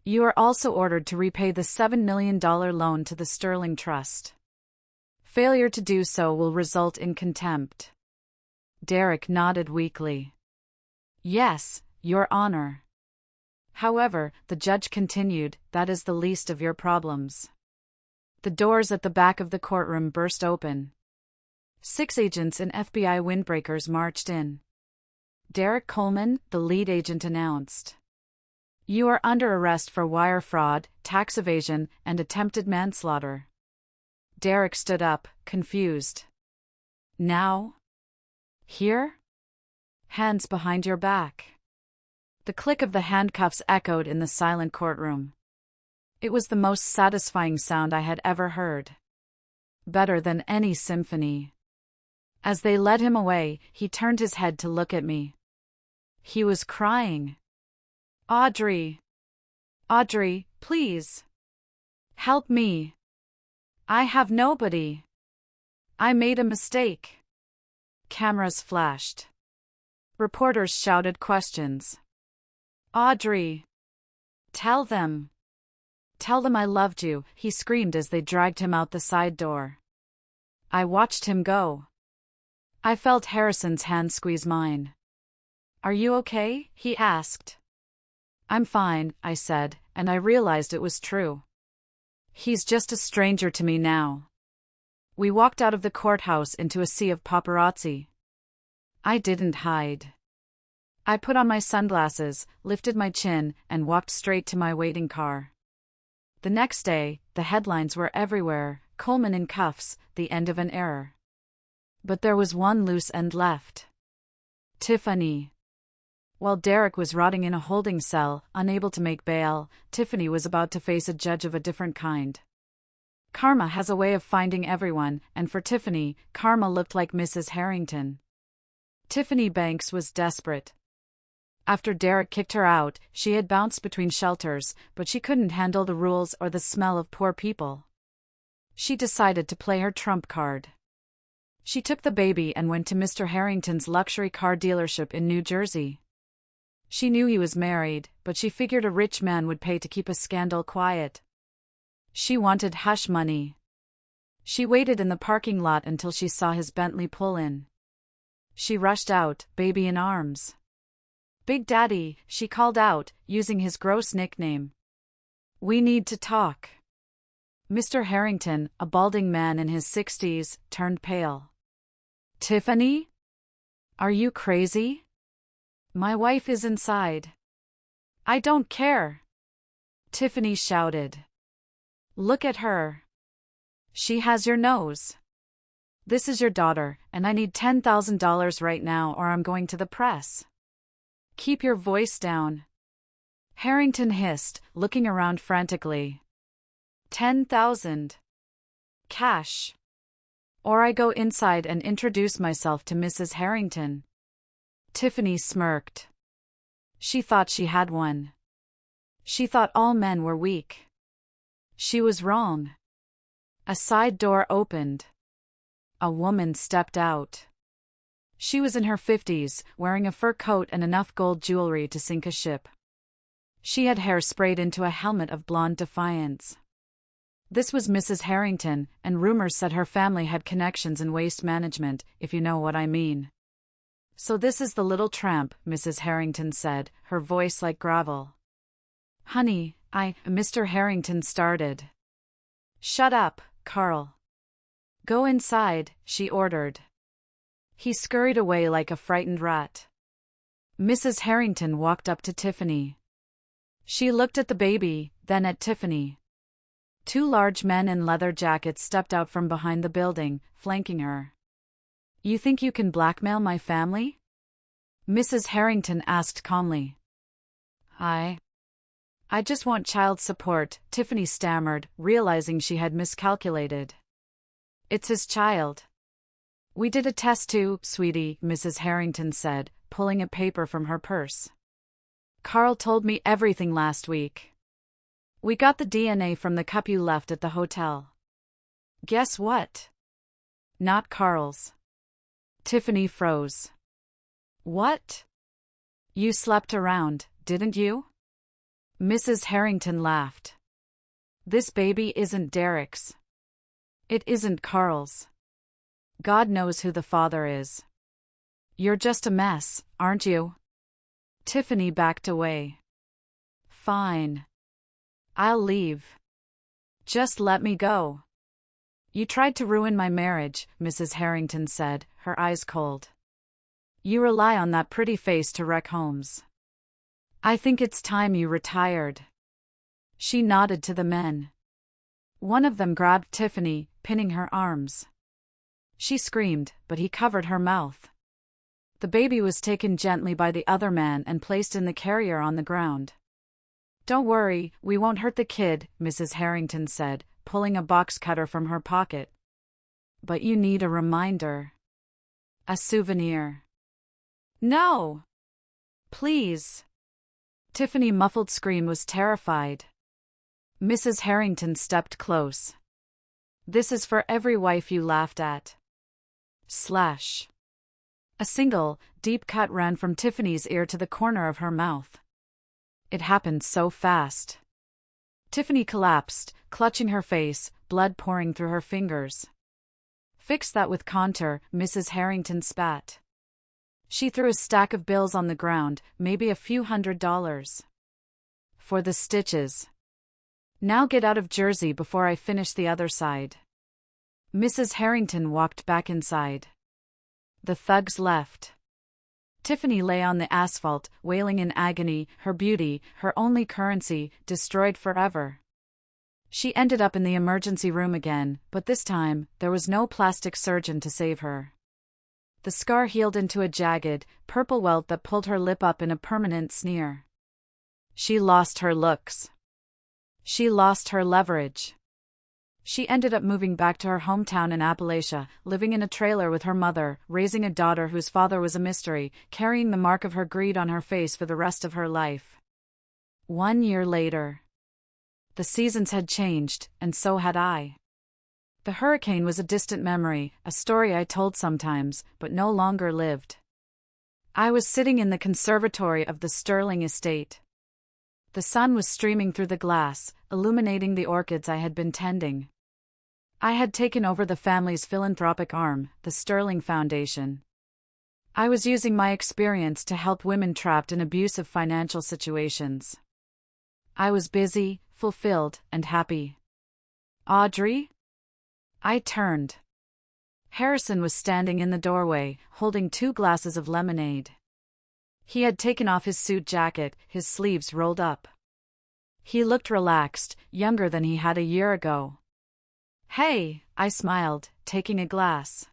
You are also ordered to repay the $7 million loan to the Sterling Trust. Failure to do so will result in contempt." Derek nodded weakly. "Yes, Your Honor." However, the judge continued, "That is the least of your problems." The doors at the back of the courtroom burst open. 6 agents in FBI windbreakers marched in. "Derek Coleman," the lead agent announced. "You are under arrest for wire fraud, tax evasion, and attempted manslaughter." Derek stood up, confused. "Now? Here? Hands behind your back." The click of the handcuffs echoed in the silent courtroom. It was the most satisfying sound I had ever heard. Better than any symphony. As they led him away, he turned his head to look at me. He was crying. "Audrey. Audrey, please. Help me. I have nobody. I made a mistake." Cameras flashed. Reporters shouted questions. "Audrey. Tell them. Tell them I loved you," he screamed as they dragged him out the side door. I watched him go. I felt Harrison's hand squeeze mine. "Are you okay?" he asked. "I'm fine," I said, and I realized it was true. He's just a stranger to me now. We walked out of the courthouse into a sea of paparazzi. I didn't hide. I put on my sunglasses, lifted my chin, and walked straight to my waiting car. The next day, the headlines were everywhere: Coleman in cuffs, the end of an era. But there was one loose end left. Tiffany. While Derek was rotting in a holding cell, unable to make bail, Tiffany was about to face a judge of a different kind. Karma has a way of finding everyone, and for Tiffany, karma looked like Mrs. Harrington. Tiffany Banks was desperate. After Derek kicked her out, she had bounced between shelters, but she couldn't handle the rules or the smell of poor people. She decided to play her trump card. She took the baby and went to Mr. Harrington's luxury car dealership in New Jersey. She knew he was married, but she figured a rich man would pay to keep a scandal quiet. She wanted hush money. She waited in the parking lot until she saw his Bentley pull in. She rushed out, baby in arms. "Big Daddy," she called out, using his gross nickname. "We need to talk." Mr. Harrington, a balding man in his 60s, turned pale. "Tiffany? Are you crazy? My wife is inside." "I don't care," Tiffany shouted. "Look at her. She has your nose. This is your daughter, and I need $10,000 right now or I'm going to the press. Keep your voice down. Harrington hissed, looking around frantically. 10,000. Cash. Or I go inside and introduce myself to Mrs. Harrington. Tiffany smirked. She thought she had one. She thought all men were weak. She was wrong. A side door opened. A woman stepped out. She was in her 50s, wearing a fur coat and enough gold jewelry to sink a ship. She had hair sprayed into a helmet of blonde defiance. This was Mrs. Harrington, and rumors said her family had connections in waste management, if you know what I mean. So this is the little tramp, Mrs. Harrington said, her voice like gravel. Honey, Mr. Harrington started. Shut up, Carl. Go inside, she ordered. He scurried away like a frightened rat. Mrs. Harrington walked up to Tiffany. She looked at the baby, then at Tiffany. Two large men in leather jackets stepped out from behind the building, flanking her. You think you can blackmail my family? Mrs. Harrington asked calmly. I just want child support, Tiffany stammered, realizing she had miscalculated. It's his child. We did a test too, sweetie, Mrs. Harrington said, pulling a paper from her purse. Carl told me everything last week. We got the DNA from the cup you left at the hotel. Guess what? Not Carl's. Tiffany froze. What? You slept around, didn't you? Mrs. Harrington laughed. This baby isn't Derek's. It isn't Carl's. God knows who the father is. You're just a mess, aren't you? Tiffany backed away. Fine. I'll leave. Just let me go. You tried to ruin my marriage, Mrs. Harrington said, her eyes cold. You rely on that pretty face to wreck homes. I think it's time you retired. She nodded to the men. One of them grabbed Tiffany, pinning her arms. She screamed, but he covered her mouth. The baby was taken gently by the other man and placed in the carrier on the ground. Don't worry, we won't hurt the kid, Mrs. Harrington said, pulling a box cutter from her pocket. But you need a reminder. A souvenir. No! Please! Tiffany's muffled scream was terrified. Mrs. Harrington stepped close. This is for every wife you laughed at. Slash. A single, deep cut ran from Tiffany's ear to the corner of her mouth. It happened so fast. Tiffany collapsed, clutching her face, blood pouring through her fingers. Fix that with contour, Mrs. Harrington spat. She threw a stack of bills on the ground, maybe a few $100s. For the stitches. Now get out of Jersey before I finish the other side. Mrs. Harrington walked back inside. The thugs left. Tiffany lay on the asphalt, wailing in agony, her beauty, her only currency, destroyed forever. She ended up in the emergency room again, but this time, there was no plastic surgeon to save her. The scar healed into a jagged, purple welt that pulled her lip up in a permanent sneer. She lost her looks. She lost her leverage. She ended up moving back to her hometown in Appalachia, living in a trailer with her mother, raising a daughter whose father was a mystery, carrying the mark of her greed on her face for the rest of her life. 1 year later. The seasons had changed, and so had I. The hurricane was a distant memory, a story I told sometimes, but no longer lived. I was sitting in the conservatory of the Sterling estate. The sun was streaming through the glass, illuminating the orchids I had been tending. I had taken over the family's philanthropic arm, the Sterling Foundation. I was using my experience to help women trapped in abusive financial situations. I was busy, fulfilled, and happy. Audrey? I turned. Harrison was standing in the doorway, holding 2 glasses of lemonade. He had taken off his suit jacket, his sleeves rolled up. He looked relaxed, younger than he had a year ago. Hey, I smiled, taking a glass.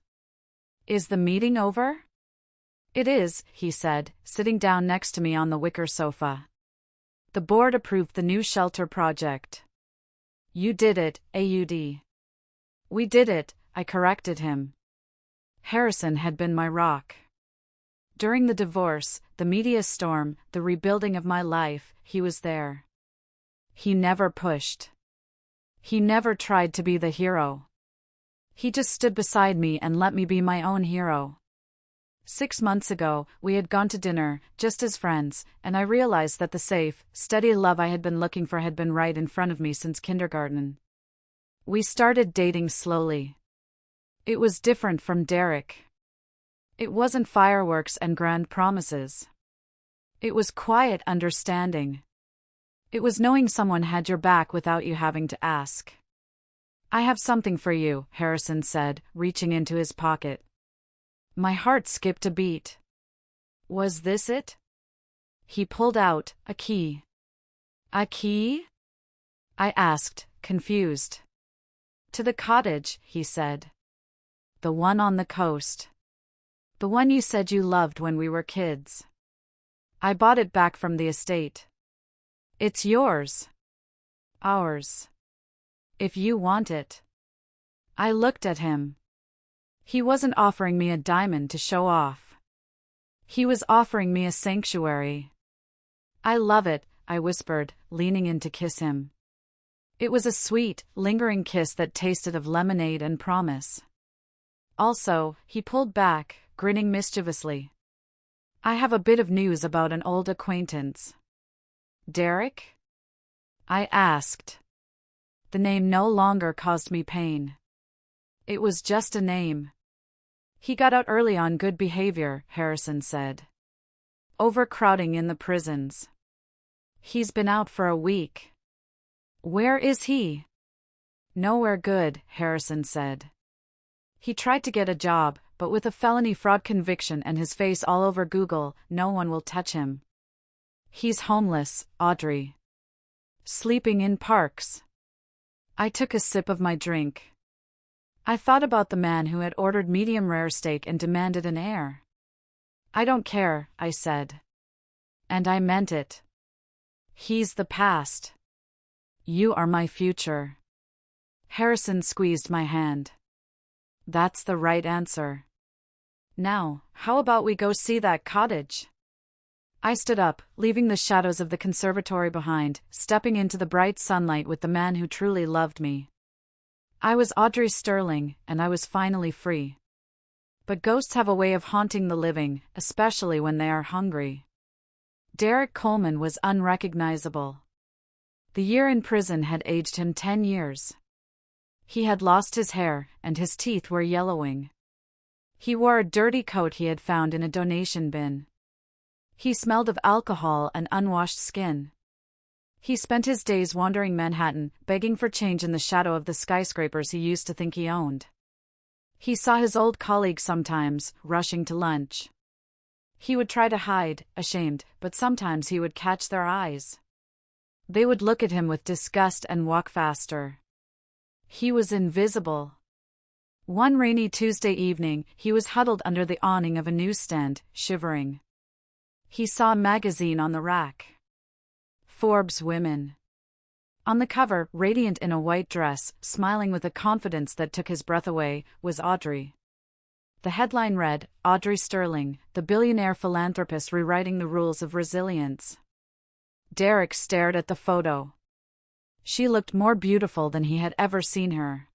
Is the meeting over? It is, he said, sitting down next to me on the wicker sofa. The board approved the new shelter project. You did it, AUD. We did it, I corrected him. Harrison had been my rock. During the divorce, the media storm, the rebuilding of my life, he was there. He never pushed. He never tried to be the hero. He just stood beside me and let me be my own hero. 6 months ago, we had gone to dinner, just as friends, and I realized that the safe, steady love I had been looking for had been right in front of me since kindergarten. We started dating slowly. It was different from Derek. It wasn't fireworks and grand promises. It was quiet understanding. It was knowing someone had your back without you having to ask. I have something for you, Harrison said, reaching into his pocket. My heart skipped a beat. Was this it? He pulled out a key. A key? I asked, confused. To the cottage, he said. The one on the coast. The one you said you loved when we were kids. I bought it back from the estate. It's yours. Ours. If you want it. I looked at him. He wasn't offering me a diamond to show off. He was offering me a sanctuary. I love it, I whispered, leaning in to kiss him. It was a sweet, lingering kiss that tasted of lemonade and promise. Also, he pulled back, grinning mischievously. I have a bit of news about an old acquaintance. Derek? I asked. The name no longer caused me pain. It was just a name. He got out early on good behavior, Harrison said. Overcrowding in the prisons. He's been out for a week. Where is he? Nowhere good, Harrison said. He tried to get a job, but with a felony fraud conviction and his face all over Google, no one will touch him. He's homeless, Audrey. Sleeping in parks. I took a sip of my drink. I thought about the man who had ordered medium rare steak and demanded an heir. I don't care, I said. And I meant it. He's the past. You are my future. Harrison squeezed my hand. That's the right answer. Now, how about we go see that cottage? I stood up, leaving the shadows of the conservatory behind, stepping into the bright sunlight with the man who truly loved me. I was Audrey Sterling, and I was finally free. But ghosts have a way of haunting the living, especially when they are hungry. Derek Coleman was unrecognizable. The year in prison had aged him 10 years. He had lost his hair, and his teeth were yellowing. He wore a dirty coat he had found in a donation bin. He smelled of alcohol and unwashed skin. He spent his days wandering Manhattan, begging for change in the shadow of the skyscrapers he used to think he owned. He saw his old colleagues sometimes, rushing to lunch. He would try to hide, ashamed, but sometimes he would catch their eyes. They would look at him with disgust and walk faster. He was invisible. One rainy Tuesday evening, he was huddled under the awning of a newsstand, shivering. He saw a magazine on the rack. Forbes Women. On the cover, radiant in a white dress, smiling with a confidence that took his breath away, was Audrey. The headline read, Audrey Sterling, the billionaire philanthropist rewriting the rules of resilience. Derek stared at the photo. She looked more beautiful than he had ever seen her.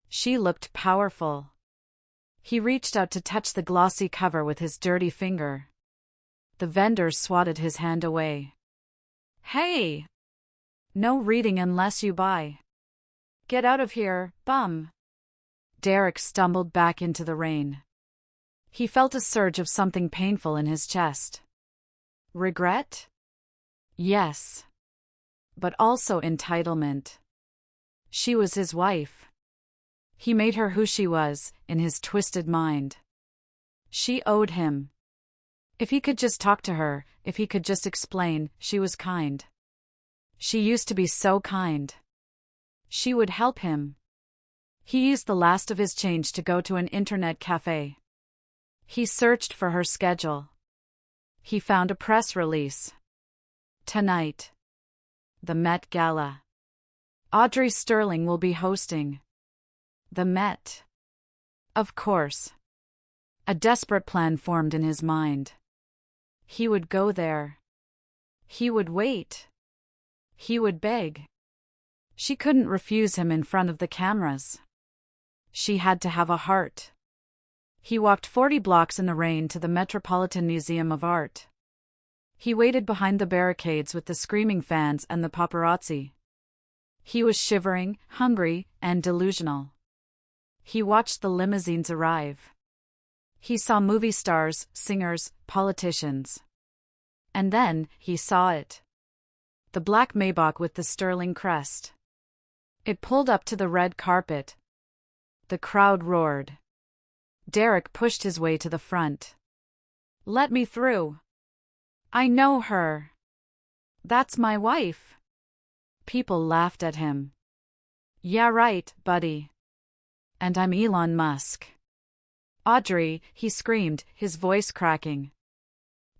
She looked powerful. He reached out to touch the glossy cover with his dirty finger. The vendor swatted his hand away. Hey! No reading unless you buy. Get out of here, bum. Derek stumbled back into the rain. He felt a surge of something painful in his chest. Regret? Yes. But also entitlement. She was his wife. He made her who she was, in his twisted mind. She owed him. If he could just talk to her, if he could just explain, she was kind. She used to be so kind. She would help him. He used the last of his change to go to an internet cafe. He searched for her schedule. He found a press release. Tonight. The Met Gala. Audrey Sterling will be hosting. The Met. Of course. A desperate plan formed in his mind. He would go there. He would wait. He would beg. She couldn't refuse him in front of the cameras. She had to have a heart. He walked 40 blocks in the rain to the Metropolitan Museum of Art. He waited behind the barricades with the screaming fans and the paparazzi. He was shivering, hungry, and delusional. He watched the limousines arrive. He saw movie stars, singers, politicians. And then, he saw it. The black Maybach with the Sterling crest. It pulled up to the red carpet. The crowd roared. Derek pushed his way to the front. "Let me through. I know her. That's my wife." People laughed at him. "Yeah, right, buddy. And I'm Elon Musk." "Audrey," he screamed, his voice cracking.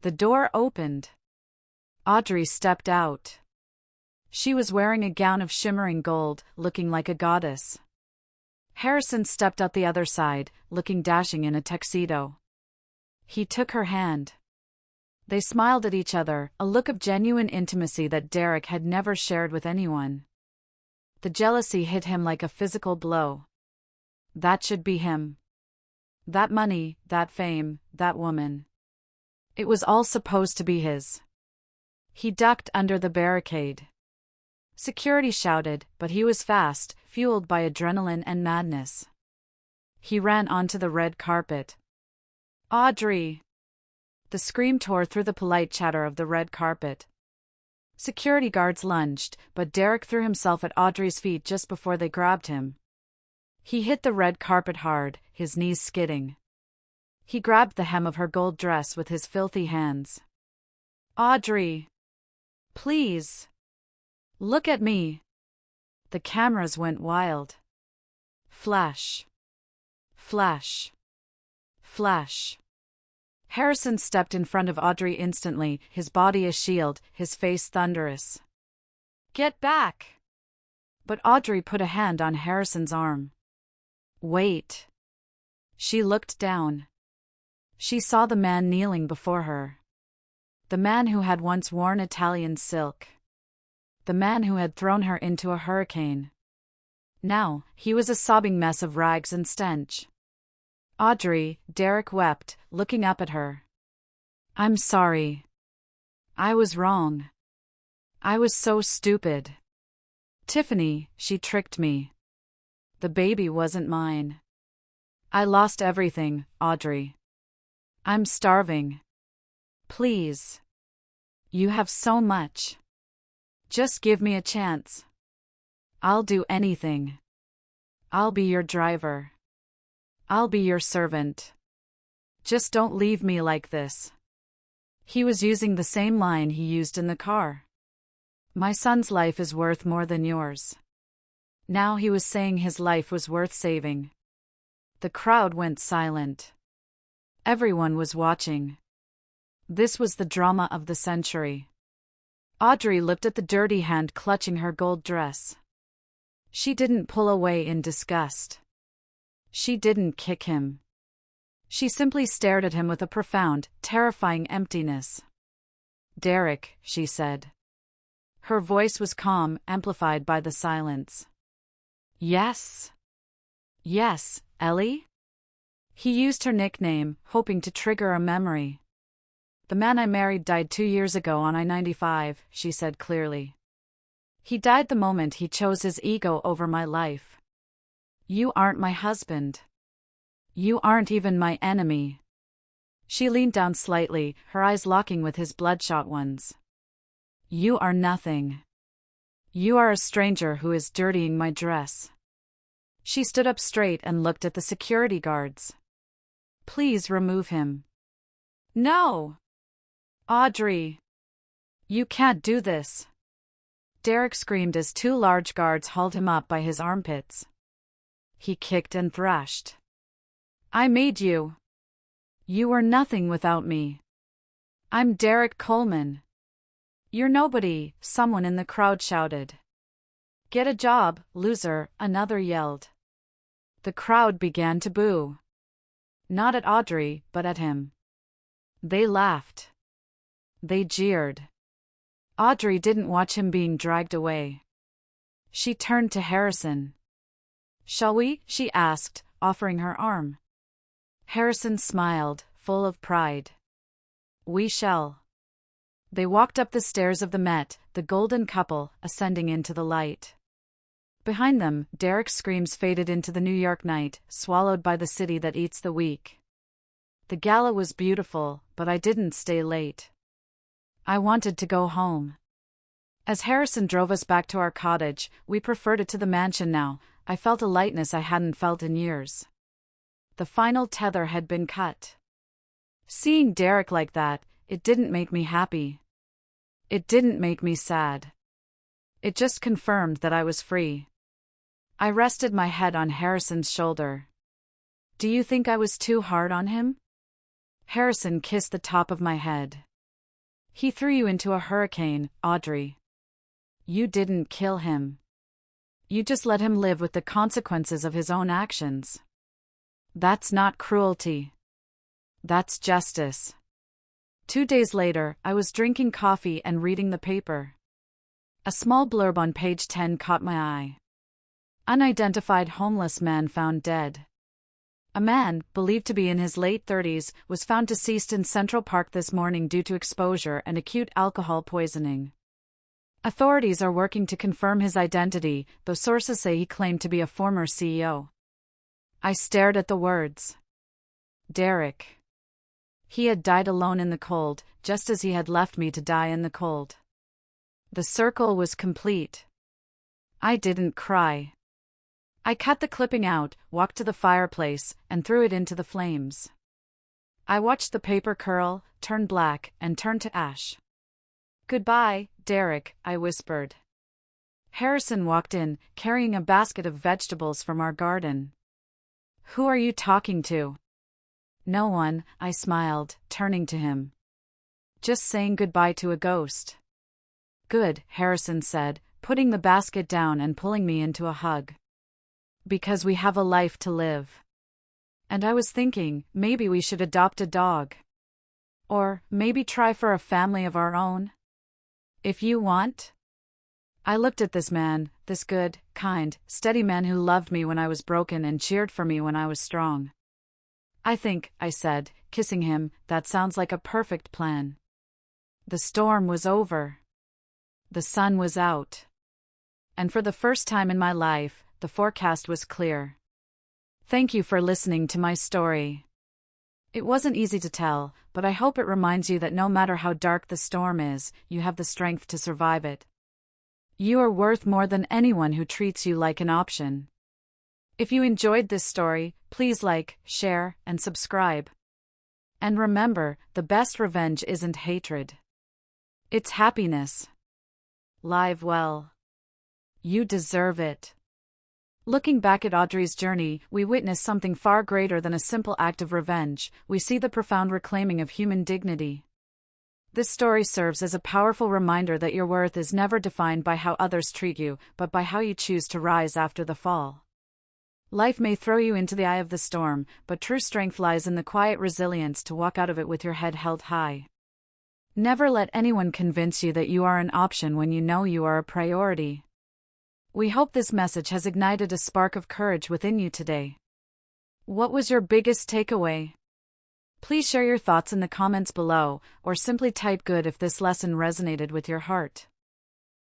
The door opened. Audrey stepped out. She was wearing a gown of shimmering gold, looking like a goddess. Harrison stepped out the other side, looking dashing in a tuxedo. He took her hand. They smiled at each other, a look of genuine intimacy that Derek had never shared with anyone. The jealousy hit him like a physical blow. That should be him. That money, that fame, that woman. It was all supposed to be his. He ducked under the barricade. Security shouted, but he was fast, fueled by adrenaline and madness. He ran onto the red carpet. "Audrey!" The scream tore through the polite chatter of the red carpet. Security guards lunged, but Derek threw himself at Audrey's feet just before they grabbed him. He hit the red carpet hard, his knees skidding. He grabbed the hem of her gold dress with his filthy hands. "Audrey! Please! Look at me!" The cameras went wild. Flash. Flash. Flash. Harrison stepped in front of Audrey instantly, his body a shield, his face thunderous. "Get back!" But Audrey put a hand on Harrison's arm. "Wait." She looked down. She saw the man kneeling before her. The man who had once worn Italian silk. The man who had thrown her into a hurricane. Now, he was a sobbing mess of rags and stench. "Audrey," Derek wept, looking up at her. "I'm sorry. I was wrong. I was so stupid. Tiffany, she tricked me. The baby wasn't mine. I lost everything, Audrey. I'm starving. Please. You have so much. Just give me a chance. I'll do anything. I'll be your driver. I'll be your servant. Just don't leave me like this." He was using the same line he used in the car. "My son's life is worth more than yours." Now he was saying his life was worth saving. The crowd went silent. Everyone was watching. This was the drama of the century. Audrey looked at the dirty hand clutching her gold dress. She didn't pull away in disgust. She didn't kick him. She simply stared at him with a profound, terrifying emptiness. "Derek," she said. Her voice was calm, amplified by the silence. "Yes? Yes, Ellie?" He used her nickname, hoping to trigger a memory. "The man I married died 2 years ago on I-95, she said clearly. He died the moment he chose his ego over my life. You aren't my husband. You aren't even my enemy." She leaned down slightly, her eyes locking with his bloodshot ones. "You are nothing. You are a stranger who is dirtying my dress." She stood up straight and looked at the security guards. "Please remove him." "No! Audrey! You can't do this!" Derek screamed as 2 large guards hauled him up by his armpits. he kicked and thrashed. I made you. You were nothing without me. I'm Derek Coleman. You're nobody, someone in the crowd shouted. Get a job, loser, another yelled. The crowd began to boo. Not at Audrey, but at him. They laughed. They jeered. Audrey didn't watch him being dragged away. She turned to Harrison. Shall we? She asked, offering her arm. Harrison smiled, full of pride. We shall. They walked up the stairs of the Met, the golden couple, ascending into the light. Behind them, Derek's screams faded into the New York night, swallowed by the city that eats the weak. The gala was beautiful, but I didn't stay late. I wanted to go home. As Harrison drove us back to our cottage, we preferred it to the mansion now. I felt a lightness I hadn't felt in years. The final tether had been cut. Seeing Derek like that, it didn't make me happy. It didn't make me sad. It just confirmed that I was free. I rested my head on Harrison's shoulder. Do you think I was too hard on him? Harrison kissed the top of my head. He threw you into a hurricane, Audrey. You didn't kill him. You just let him live with the consequences of his own actions. That's not cruelty. That's justice. 2 days later, I was drinking coffee and reading the paper. A small blurb on page 10 caught my eye. Unidentified homeless man found dead. A man, believed to be in his late 30s, was found deceased in Central Park this morning due to exposure and acute alcohol poisoning. Authorities are working to confirm his identity, though sources say he claimed to be a former CEO. I stared at the words. Derek. He had died alone in the cold, just as he had left me to die in the cold. The circle was complete. I didn't cry. I cut the clipping out, walked to the fireplace, and threw it into the flames. I watched the paper curl, turn black, and turn to ash. Goodbye, Derek, I whispered. Harrison walked in, carrying a basket of vegetables from our garden. Who are you talking to? No one, I smiled, turning to him. Just saying goodbye to a ghost. Good, Harrison said, putting the basket down and pulling me into a hug. Because we have a life to live. And I was thinking, maybe we should adopt a dog. Or, maybe try for a family of our own. If you want. I looked at this man, this good, kind, steady man who loved me when I was broken and cheered for me when I was strong. I think, I said, kissing him, that sounds like a perfect plan. The storm was over. The sun was out. And for the first time in my life, the forecast was clear. Thank you for listening to my story. It wasn't easy to tell, but I hope it reminds you that no matter how dark the storm is, you have the strength to survive it. You are worth more than anyone who treats you like an option. If you enjoyed this story, please like, share, and subscribe. And remember, the best revenge isn't hatred. It's happiness. Live well. You deserve it. Looking back at Audrey's journey, we witness something far greater than a simple act of revenge. We see the profound reclaiming of human dignity. This story serves as a powerful reminder that your worth is never defined by how others treat you, but by how you choose to rise after the fall. Life may throw you into the eye of the storm, but true strength lies in the quiet resilience to walk out of it with your head held high. Never let anyone convince you that you are an option when you know you are a priority. We hope this message has ignited a spark of courage within you today. What was your biggest takeaway? Please share your thoughts in the comments below, or simply type good if this lesson resonated with your heart.